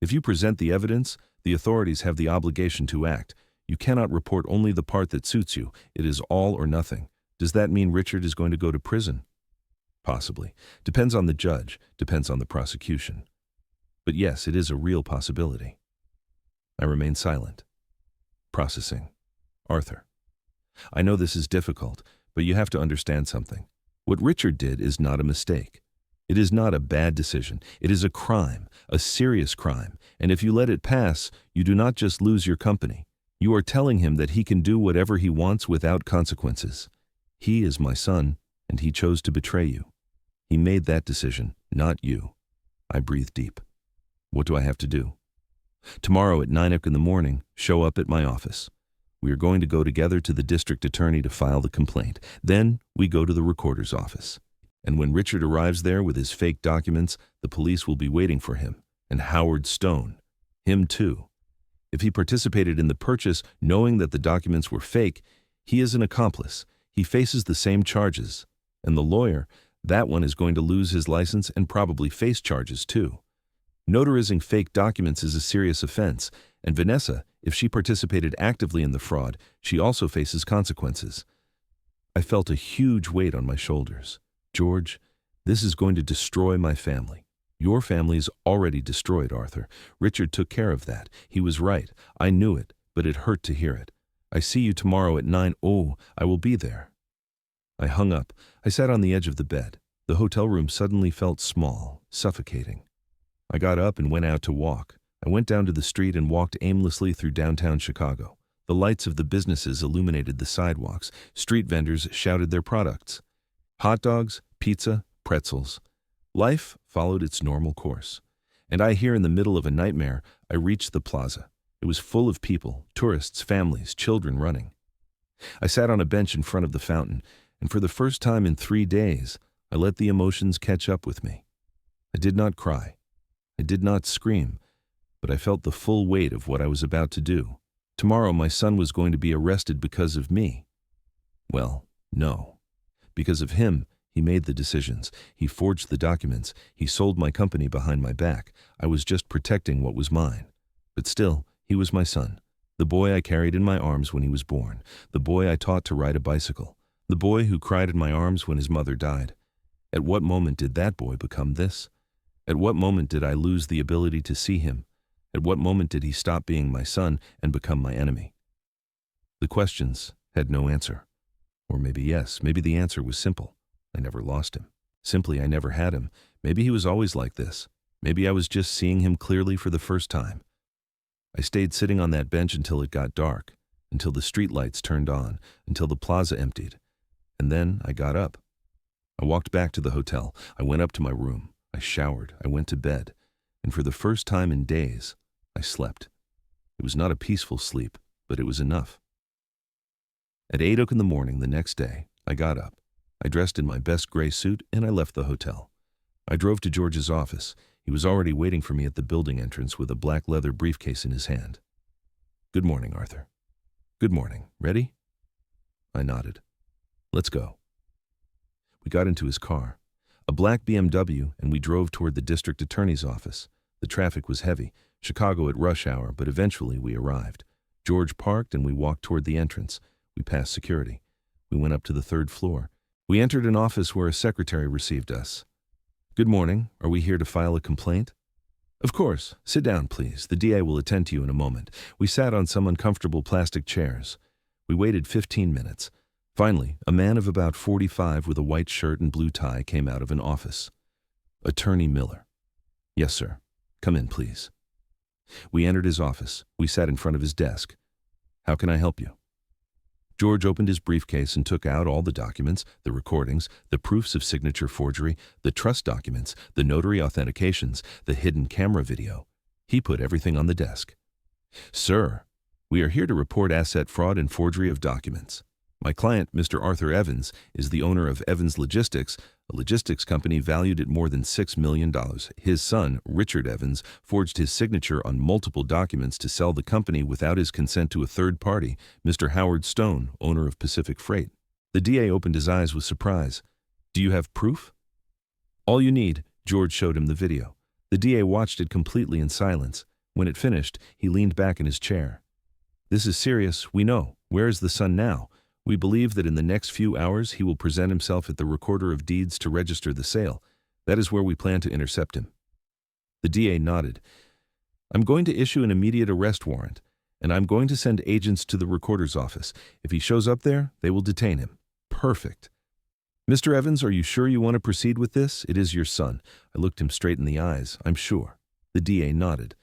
If you present the evidence, the authorities have the obligation to act. You cannot report only the part that suits you. It is all or nothing. Does that mean Richard is going to go to prison? Possibly. Depends on the judge, depends on the prosecution. But yes, it is a real possibility. I remain silent. Processing. Arthur. I know this is difficult, but you have to understand something. What Richard did is not a mistake. It is not a bad decision. It is a crime, a serious crime. And if you let it pass, you do not just lose your company. You are telling him that he can do whatever he wants without consequences. He is my son, and he chose to betray you. He made that decision, not you. I breathe deep. What do I have to do? Tomorrow at 9 o'clock in the morning, show up at my office. We are going to go together to the district attorney to file the complaint. Then we go to the recorder's office. And when Richard arrives there with his fake documents, the police will be waiting for him. And Howard Stone. Him too. If he participated in the purchase knowing that the documents were fake, he is an accomplice. He faces the same charges. And the lawyer, That one is going to lose his license and probably face charges too. Notarizing fake documents is a serious offense, and Vanessa, if she participated actively in the fraud, she also faces consequences. I felt a huge weight on my shoulders. George, this is going to destroy my family. Your family is already destroyed, Arthur. Richard took care of that. He was right. I knew it, but it hurt to hear it. I see you tomorrow at 9. Oh, I will be there. I hung up. I sat on the edge of the bed. The hotel room suddenly felt small, suffocating. I got up and went out to walk. I went down to the street and walked aimlessly through downtown Chicago. The lights of the businesses illuminated the sidewalks. Street vendors shouted their products. Hot dogs, pizza, pretzels. Life followed its normal course. And here in the middle of a nightmare, I reached the plaza. It was full of people, tourists, families, children running. I sat on a bench in front of the fountain, and for the first time in 3 days, I let the emotions catch up with me. I did not cry. I did not scream, but I felt the full weight of what I was about to do. Tomorrow my son was going to be arrested because of me. Well, no. Because of him, he made the decisions. He forged the documents. He sold my company behind my back. I was just protecting what was mine. But still, he was my son. The boy I carried in my arms when he was born. The boy I taught to ride a bicycle. The boy who cried in my arms when his mother died. At what moment did that boy become this? At what moment did I lose the ability to see him? At what moment did he stop being my son and become my enemy? The questions had no answer. Or maybe yes, maybe the answer was simple. I never lost him. Simply, I never had him. Maybe he was always like this. Maybe I was just seeing him clearly for the first time. I stayed sitting on that bench until it got dark, until the streetlights turned on, until the plaza emptied. And then I got up. I walked back to the hotel. I went up to my room. I showered. I went to bed. And for the first time in days, I slept. It was not a peaceful sleep, but it was enough. At 8 o'clock in the morning the next day, I got up. I dressed in my best gray suit and I left the hotel. I drove to George's office. He was already waiting for me at the building entrance with a black leather briefcase in his hand. "Good morning, Arthur." "Good morning. Ready?" I nodded. "Let's go." We got into his car, a black BMW, and we drove toward the district attorney's office. The traffic was heavy, Chicago at rush hour, but eventually we arrived. George parked and we walked toward the entrance. We passed security. We went up to the 3rd floor. We entered an office where a secretary received us. "Good morning. Are we here to file a complaint?" "Of course. Sit down, please. The DA will attend to you in a moment." We sat on some uncomfortable plastic chairs. We waited 15 minutes. Finally, a man of about 45 with a white shirt and blue tie came out of an office. "Attorney Miller." "Yes, sir. Come in, please." We entered his office. We sat in front of his desk. "How can I help you?" George opened his briefcase and took out all the documents, the recordings, the proofs of signature forgery, the trust documents, the notary authentications, the hidden camera video. He put everything on the desk. "Sir, we are here to report asset fraud and forgery of documents. My client, Mr. Arthur Evans, is the owner of Evans Logistics, a logistics company valued at more than $6 million. His son, Richard Evans, forged his signature on multiple documents to sell the company without his consent to a third party, Mr. Howard Stone, owner of Pacific Freight." The DA opened his eyes with surprise. "Do you have proof?" "All you need." George showed him the video. The DA watched it completely in silence. When it finished, he leaned back in his chair. "This is serious, we know. Where is the son now? We believe that in the next few hours he will present himself at the Recorder of Deeds to register the sale. That is where we plan to intercept him." The DA nodded. "I'm going to issue an immediate arrest warrant, and I'm going to send agents to the recorder's office. If he shows up there, they will detain him." "Perfect. Mr. Evans, are you sure you want to proceed with this? It is your son." I looked him straight in the eyes. "I'm sure." The DA nodded.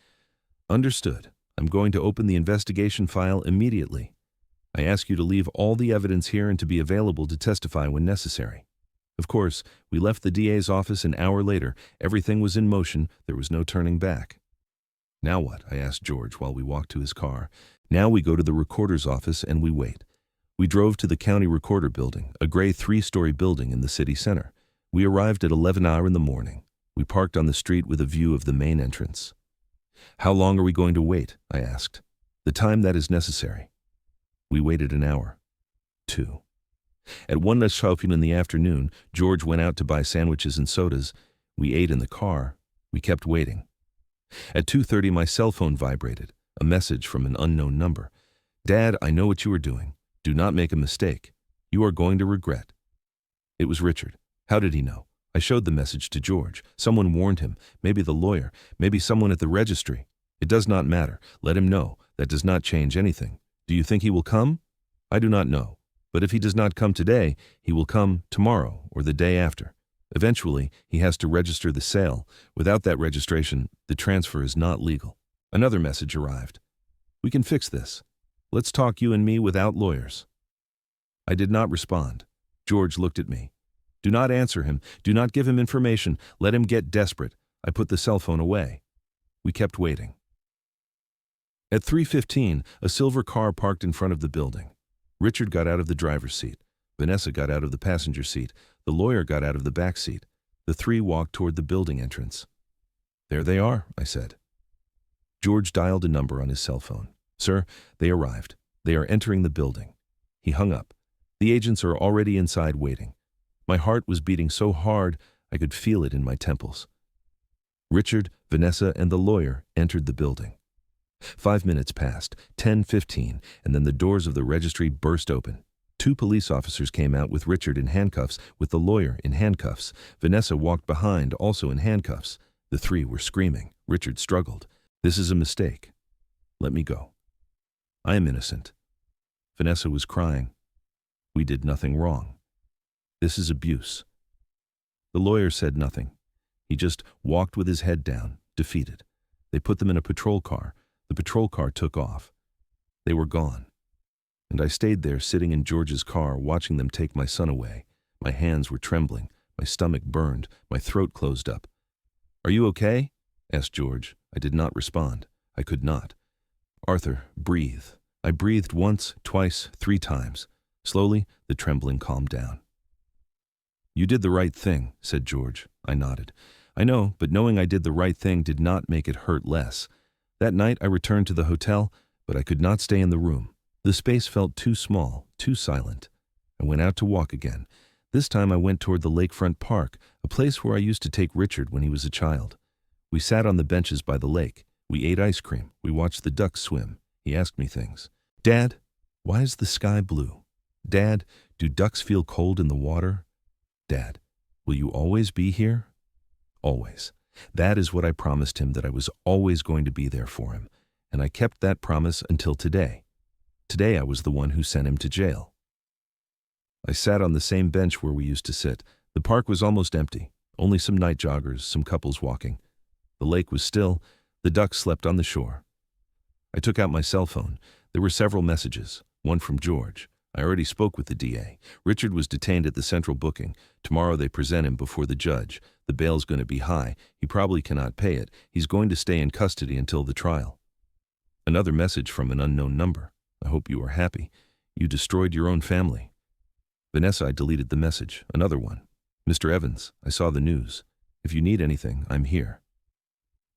"Understood. I'm going to open the investigation file immediately. I ask you to leave all the evidence here and to be available to testify when necessary." Of course, we left the DA's office an hour later. Everything was in motion. There was no turning back. "Now what?" I asked George while we walked to his car. "Now we go to the recorder's office and we wait." We drove to the county recorder building, a gray 3-story building in the city center. We arrived at 11 hours in the morning. We parked on the street with a view of the main entrance. "How long are we going to wait?" I asked. "The time that is necessary." We waited an hour. 2. At 1:00 in the afternoon, George went out to buy sandwiches and sodas. We ate in the car. We kept waiting. At 2:30, my cell phone vibrated. A message from an unknown number. "Dad, I know what you are doing. Do not make a mistake. You are going to regret." It was Richard. How did he know? I showed the message to George. Someone warned him. Maybe the lawyer. Maybe someone at the registry. It does not matter. Let him know. That does not change anything. Do you think he will come? I do not know. But if he does not come today, he will come tomorrow or the day after. Eventually, he has to register the sale. Without that registration, the transfer is not legal. Another message arrived. "We can fix this. Let's talk, you and me, without lawyers." I did not respond. George looked at me. "Do not answer him. Do not give him information. Let him get desperate." I put the cell phone away. We kept waiting. At 3:15, a silver car parked in front of the building. Richard got out of the driver's seat. Vanessa got out of the passenger seat. The lawyer got out of the back seat. The three walked toward the building entrance. "There they are," I said. George dialed a number on his cell phone. "Sir, they arrived. They are entering the building." He hung up. "The agents are already inside waiting." My heart was beating so hard I could feel it in my temples. Richard, Vanessa, and the lawyer entered the building. 5 minutes passed, 10:15, and then the doors of the registry burst open. 2 police officers came out with Richard in handcuffs, with the lawyer in handcuffs. Vanessa walked behind, also in handcuffs. The 3 were screaming. Richard struggled. "This is a mistake. Let me go. I am innocent." Vanessa was crying. "We did nothing wrong. This is abuse." The lawyer said nothing. He just walked with his head down, defeated. They put them in a patrol car. The patrol car took off. They were gone. And I stayed there sitting in George's car watching them take my son away. My hands were trembling. My stomach burned. My throat closed up. "Are you okay?" asked George. I did not respond. I could not. "Arthur, breathe." I breathed once, twice, 3 times. Slowly, the trembling calmed down. "You did the right thing," said George. I nodded. "I know, but knowing I did the right thing did not make it hurt less." That night I returned to the hotel, but I could not stay in the room. The space felt too small, too silent. I went out to walk again. This time I went toward the lakefront park, a place where I used to take Richard when he was a child. We sat on the benches by the lake. We ate ice cream. We watched the ducks swim. He asked me things. "Dad, why is the sky blue? Dad, do ducks feel cold in the water? Dad, will you always be here?" Always. That is what I promised him, that I was always going to be there for him. And I kept that promise until today. Today I was the one who sent him to jail. I sat on the same bench where we used to sit. The park was almost empty. Only some night joggers, some couples walking. The lake was still. The ducks slept on the shore. I took out my cell phone. There were several messages. One from George. I already spoke with the DA. Richard was detained at the central booking. Tomorrow they present him before the judge. The bail's going to be high. He probably cannot pay it. He's going to stay in custody until the trial. Another message from an unknown number. "I hope you are happy. You destroyed your own family." Vanessa, I deleted the message. Another one. "Mr. Evans, I saw the news. If you need anything, I'm here.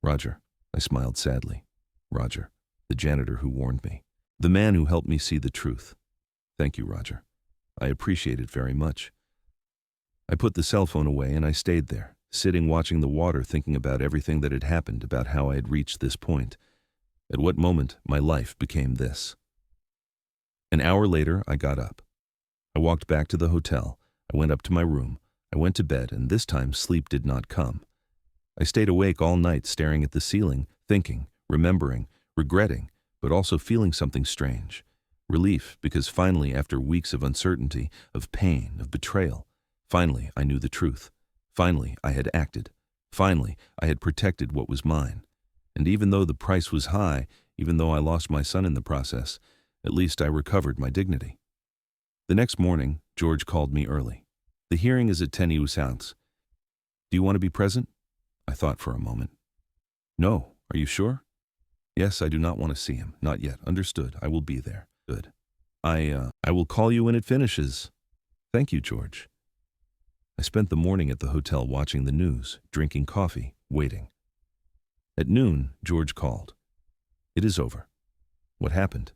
Roger." I smiled sadly. Roger, the janitor who warned me. The man who helped me see the truth. Thank you, Roger. I appreciate it very much. I put the cell phone away and I stayed there, sitting watching the water, thinking about everything that had happened, about how I had reached this point. At what moment my life became this. An hour later, I got up. I walked back to the hotel. I went up to my room. I went to bed, and this time sleep did not come. I stayed awake all night, staring at the ceiling, thinking, remembering, regretting, but also feeling something strange. Relief, because finally, after weeks of uncertainty, of pain, of betrayal, finally I knew the truth. Finally I had acted. Finally I had protected what was mine. And even though the price was high, even though I lost my son in the process, at least I recovered my dignity. The next morning, George called me early. "The hearing is at 10 House. Do you want to be present?" I thought for a moment. "No, are you sure?" "Yes, I do not want to see him. Not yet. Understood. I will be there." "Good. I will call you when it finishes." "Thank you, George." I spent the morning at the hotel watching the news, drinking coffee, waiting. At noon, George called. "It is over." "What happened?"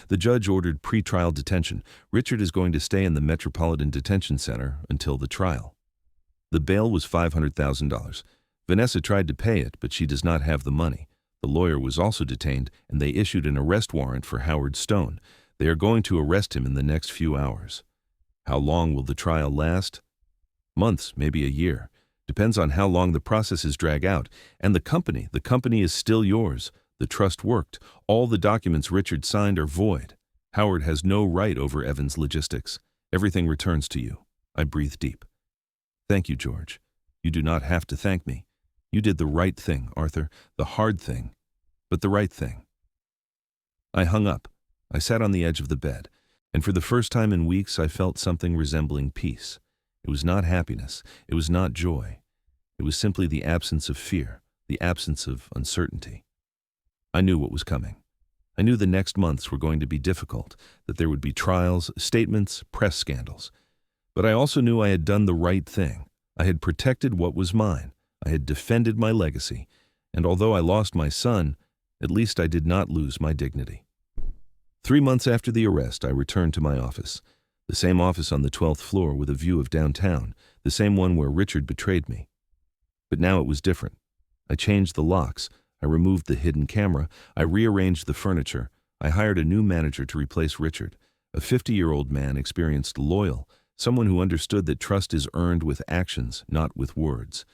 The judge ordered pre-trial detention. Richard is going to stay in the Metropolitan Detention Center until the trial. The bail was $500,000. Vanessa tried to pay it, but she does not have the money. The lawyer was also detained, and they issued an arrest warrant for Howard Stone. They are going to arrest him in the next few hours. How long will the trial last? Months, maybe a year. Depends on how long the processes drag out. And the company is still yours. The trust worked. All the documents Richard signed are void. Howard has no right over Evans Logistics. Everything returns to you. I breathe deep. Thank you, George. You do not have to thank me. You did the right thing, Arthur. The hard thing, but the right thing. I hung up. I sat on the edge of the bed, and for the first time in weeks I felt something resembling peace. It was not happiness. It was not joy. It was simply the absence of fear, the absence of uncertainty. I knew what was coming. I knew the next months were going to be difficult, that there would be trials, statements, press scandals. But I also knew I had done the right thing. I had protected what was mine. I had defended my legacy. And although I lost my son, at least I did not lose my dignity. 3 months after the arrest, I returned to my office. The same office on the 12th floor with a view of downtown, the same one where Richard betrayed me. But now it was different. I changed the locks. I removed the hidden camera. I rearranged the furniture. I hired a new manager to replace Richard, a 50-year-old man, experienced, loyal, someone who understood that trust is earned with actions, not with words.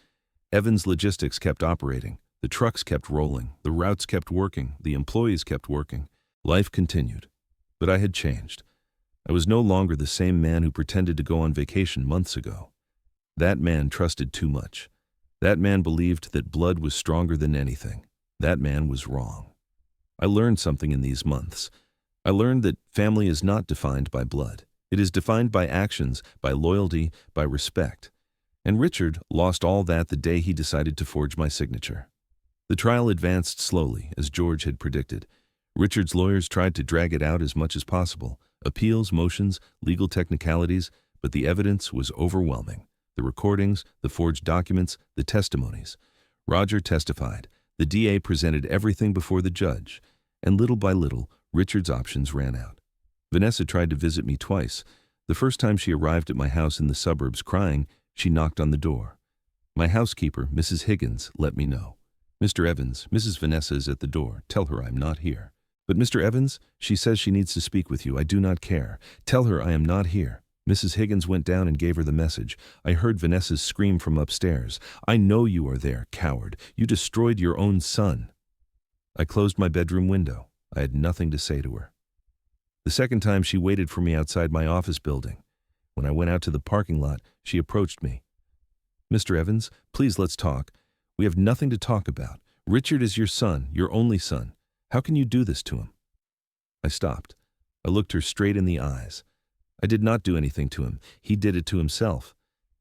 Evans Logistics kept operating. The trucks kept rolling. The routes kept working. The employees kept working. Life continued. But I had changed. I was no longer the same man who pretended to go on vacation months ago. That man trusted too much. That man believed that blood was stronger than anything. That man was wrong. I learned something in these months. I learned that family is not defined by blood. It is defined by actions, by loyalty, by respect. And Richard lost all that the day he decided to forge my signature. The trial advanced slowly, as George had predicted. Richard's lawyers tried to drag it out as much as possible. Appeals, motions, legal technicalities, but the evidence was overwhelming. The recordings, the forged documents, the testimonies. Roger testified. The DA presented everything before the judge, and little by little, Richard's options ran out. Vanessa tried to visit me twice. The first time she arrived at my house in the suburbs crying, she knocked on the door. My housekeeper, Mrs. Higgins, let me know. Mr. Evans, Mrs. Vanessa is at the door. Tell her I'm not here. But Mr. Evans, she says she needs to speak with you. I do not care. Tell her I am not here. Mrs. Higgins went down and gave her the message. I heard Vanessa's scream from upstairs. I know you are there, coward. You destroyed your own son. I closed my bedroom window. I had nothing to say to her. The second time she waited for me outside my office building. When I went out to the parking lot, she approached me. Mr. Evans, please let's talk. We have nothing to talk about. Richard is your son, your only son. How can you do this to him? I stopped. I looked her straight in the eyes. I did not do anything to him. He did it to himself.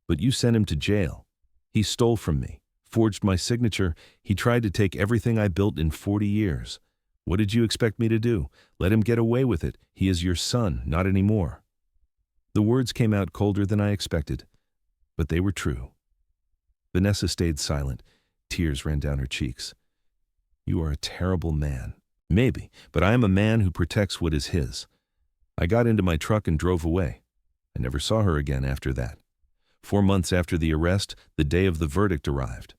But you sent him to jail. He stole from me, forged my signature. He tried to take everything I built in 40 years. What did you expect me to do? Let him get away with it. He is your son, not anymore. The words came out colder than I expected, but they were true. Vanessa stayed silent. Tears ran down her cheeks. You are a terrible man. Maybe, but I am a man who protects what is his. I got into my truck and drove away. I never saw her again after that. 4 months after the arrest, the day of the verdict arrived.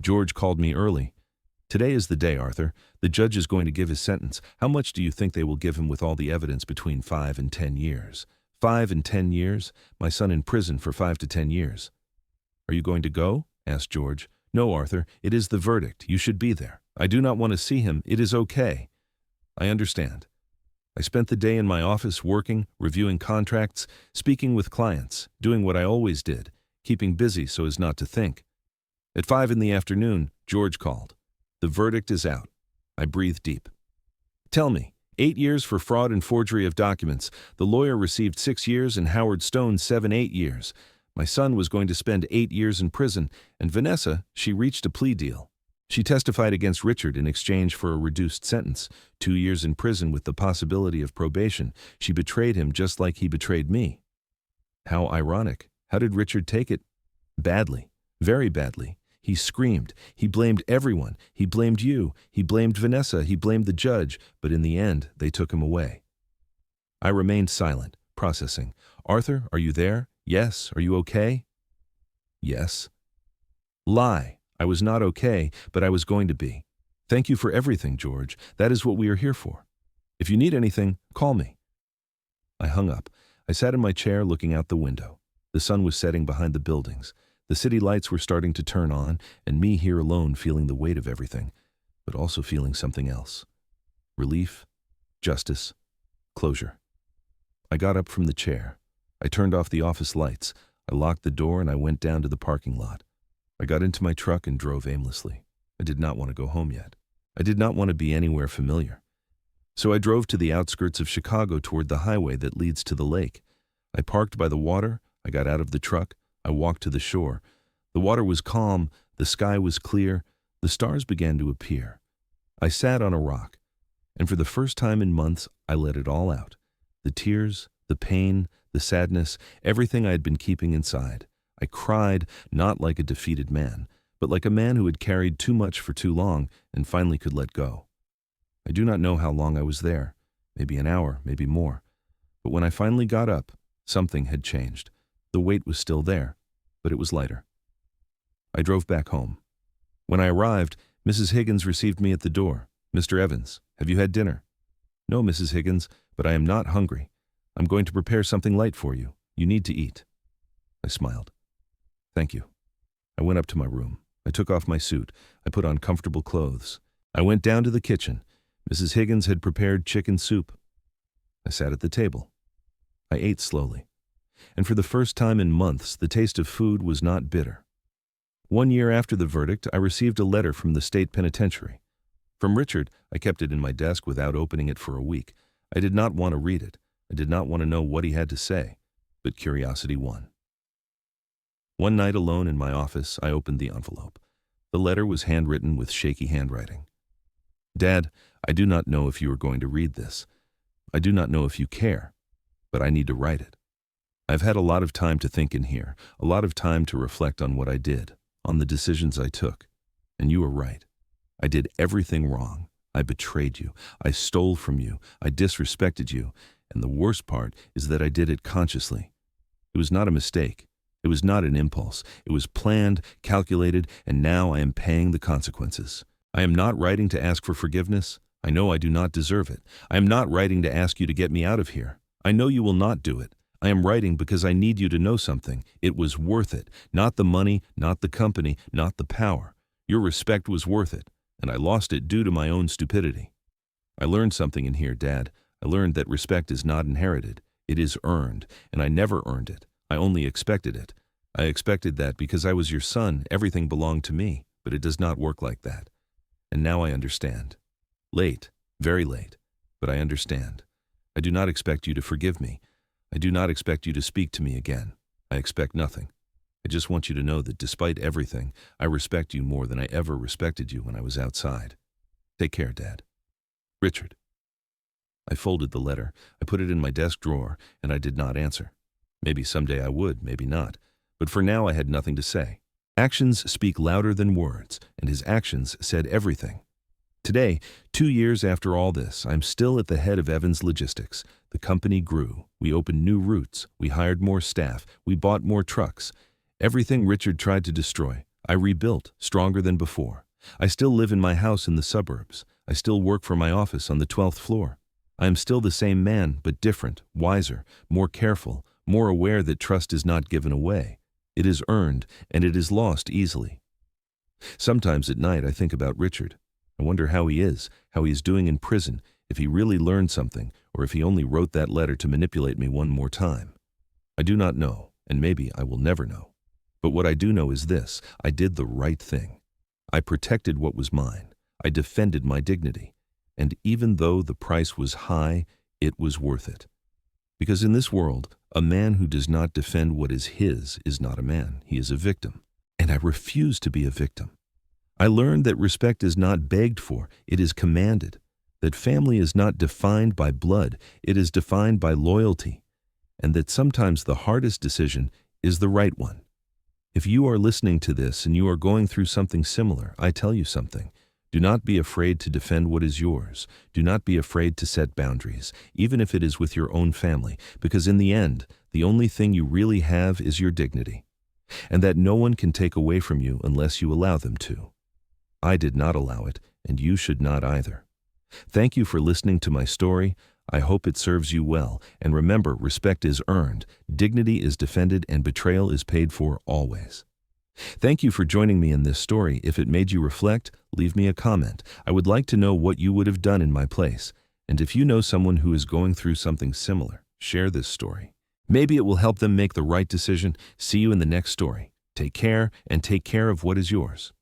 George called me early. Today is the day, Arthur. The judge is going to give his sentence. How much do you think they will give him with all the evidence between 5 and 10 years? 5 and 10 years? My son in prison for 5 to 10 years. Are you going to go? Asked George. No, Arthur. It is the verdict. You should be there. I do not want to see him. It is okay. I understand. I spent the day in my office working, reviewing contracts, speaking with clients, doing what I always did, keeping busy so as not to think. At 5 in the afternoon, George called. The verdict is out. I breathed deep. Tell me, 8 years for fraud and forgery of documents. The lawyer received 6 years and Howard Stone 7-8 years. My son was going to spend 8 years in prison, and Vanessa, she reached a plea deal. She testified against Richard in exchange for a reduced sentence, 2 years in prison with the possibility of probation. She betrayed him just like he betrayed me. How ironic. How did Richard take it? Badly. Very badly. He screamed. He blamed everyone. He blamed you. He blamed Vanessa. He blamed the judge. But in the end, they took him away. I remained silent, processing. Arthur, are you there? Yes. Are you okay? Yes. Lie. I was not okay, but I was going to be. Thank you for everything, George. That is what we are here for. If you need anything, call me. I hung up. I sat in my chair looking out the window. The sun was setting behind the buildings. The city lights were starting to turn on, and me here alone feeling the weight of everything, but also feeling something else. Relief, justice, closure. I got up from the chair. I turned off the office lights. I locked the door and I went down to the parking lot. I got into my truck and drove aimlessly. I did not want to go home yet. I did not want to be anywhere familiar. So I drove to the outskirts of Chicago toward the highway that leads to the lake. I parked by the water. I got out of the truck. I walked to the shore. The water was calm. The sky was clear. The stars began to appear. I sat on a rock, and for the first time in months, I let it all out. The tears, the pain, the sadness, everything I had been keeping inside. I cried, not like a defeated man, but like a man who had carried too much for too long and finally could let go. I do not know how long I was there, maybe an hour, maybe more. But when I finally got up, something had changed. The weight was still there, but it was lighter. I drove back home. When I arrived, Mrs. Higgins received me at the door. Mr. Evans, have you had dinner? No, Mrs. Higgins, but I am not hungry. I'm going to prepare something light for you. You need to eat. I smiled. Thank you. I went up to my room. I took off my suit. I put on comfortable clothes. I went down to the kitchen. Mrs. Higgins had prepared chicken soup. I sat at the table. I ate slowly. And for the first time in months, the taste of food was not bitter. 1 year after the verdict, I received a letter from the state penitentiary. From Richard, I kept it in my desk without opening it for a week. I did not want to read it. I did not want to know what he had to say, but curiosity won. One night alone in my office, I opened the envelope. The letter was handwritten with shaky handwriting. Dad, I do not know if you are going to read this. I do not know if you care, but I need to write it. I've had a lot of time to think in here, a lot of time to reflect on what I did, on the decisions I took. And you are right. I did everything wrong. I betrayed you. I stole from you. I disrespected you. And the worst part is that I did it consciously. It was not a mistake. It was not an impulse. It was planned, calculated, and now I am paying the consequences. I am not writing to ask for forgiveness. I know I do not deserve it. I am not writing to ask you to get me out of here. I know you will not do it. I am writing because I need you to know something. It was worth it. Not the money, not the company, not the power. Your respect was worth it, and I lost it due to my own stupidity. I learned something in here, Dad. I learned that respect is not inherited. It is earned, and I never earned it. I only expected it. I expected that because I was your son, everything belonged to me, but it does not work like that. And now I understand. Late, very late, but I understand. I do not expect you to forgive me. I do not expect you to speak to me again. I expect nothing. I just want you to know that despite everything, I respect you more than I ever respected you when I was outside. Take care, Dad. Richard. I folded the letter. I put it in my desk drawer, and I did not answer. Maybe someday I would, maybe not. But for now I had nothing to say. Actions speak louder than words, and his actions said everything. Today, 2 years after all this, I'm still at the head of Evans Logistics. The company grew. We opened new routes. We hired more staff. We bought more trucks. Everything Richard tried to destroy, I rebuilt, stronger than before. I still live in my house in the suburbs. I still work for my office on the 12th floor. I am still the same man, but different, wiser, more careful, more aware that trust is not given away. It is earned, and it is lost easily. Sometimes at night I think about Richard. I wonder how he is doing in prison, if he really learned something, or if he only wrote that letter to manipulate me one more time. I do not know, and maybe I will never know. But what I do know is this: I did the right thing. I protected what was mine. I defended my dignity. And even though the price was high, it was worth it. Because in this world, a man who does not defend what is his is not a man. He is a victim. And I refuse to be a victim. I learned that respect is not begged for, it is commanded. That family is not defined by blood, it is defined by loyalty. And that sometimes the hardest decision is the right one. If you are listening to this and you are going through something similar, I tell you something. Do not be afraid to defend what is yours. Do not be afraid to set boundaries, even if it is with your own family, because in the end, the only thing you really have is your dignity, and that no one can take away from you unless you allow them to. I did not allow it, and you should not either. Thank you for listening to my story. I hope it serves you well, and remember, respect is earned, dignity is defended, and betrayal is paid for always. Thank you for joining me in this story. If it made you reflect, leave me a comment. I would like to know what you would have done in my place. And if you know someone who is going through something similar, share this story. Maybe it will help them make the right decision. See you in the next story. Take care, and take care of what is yours.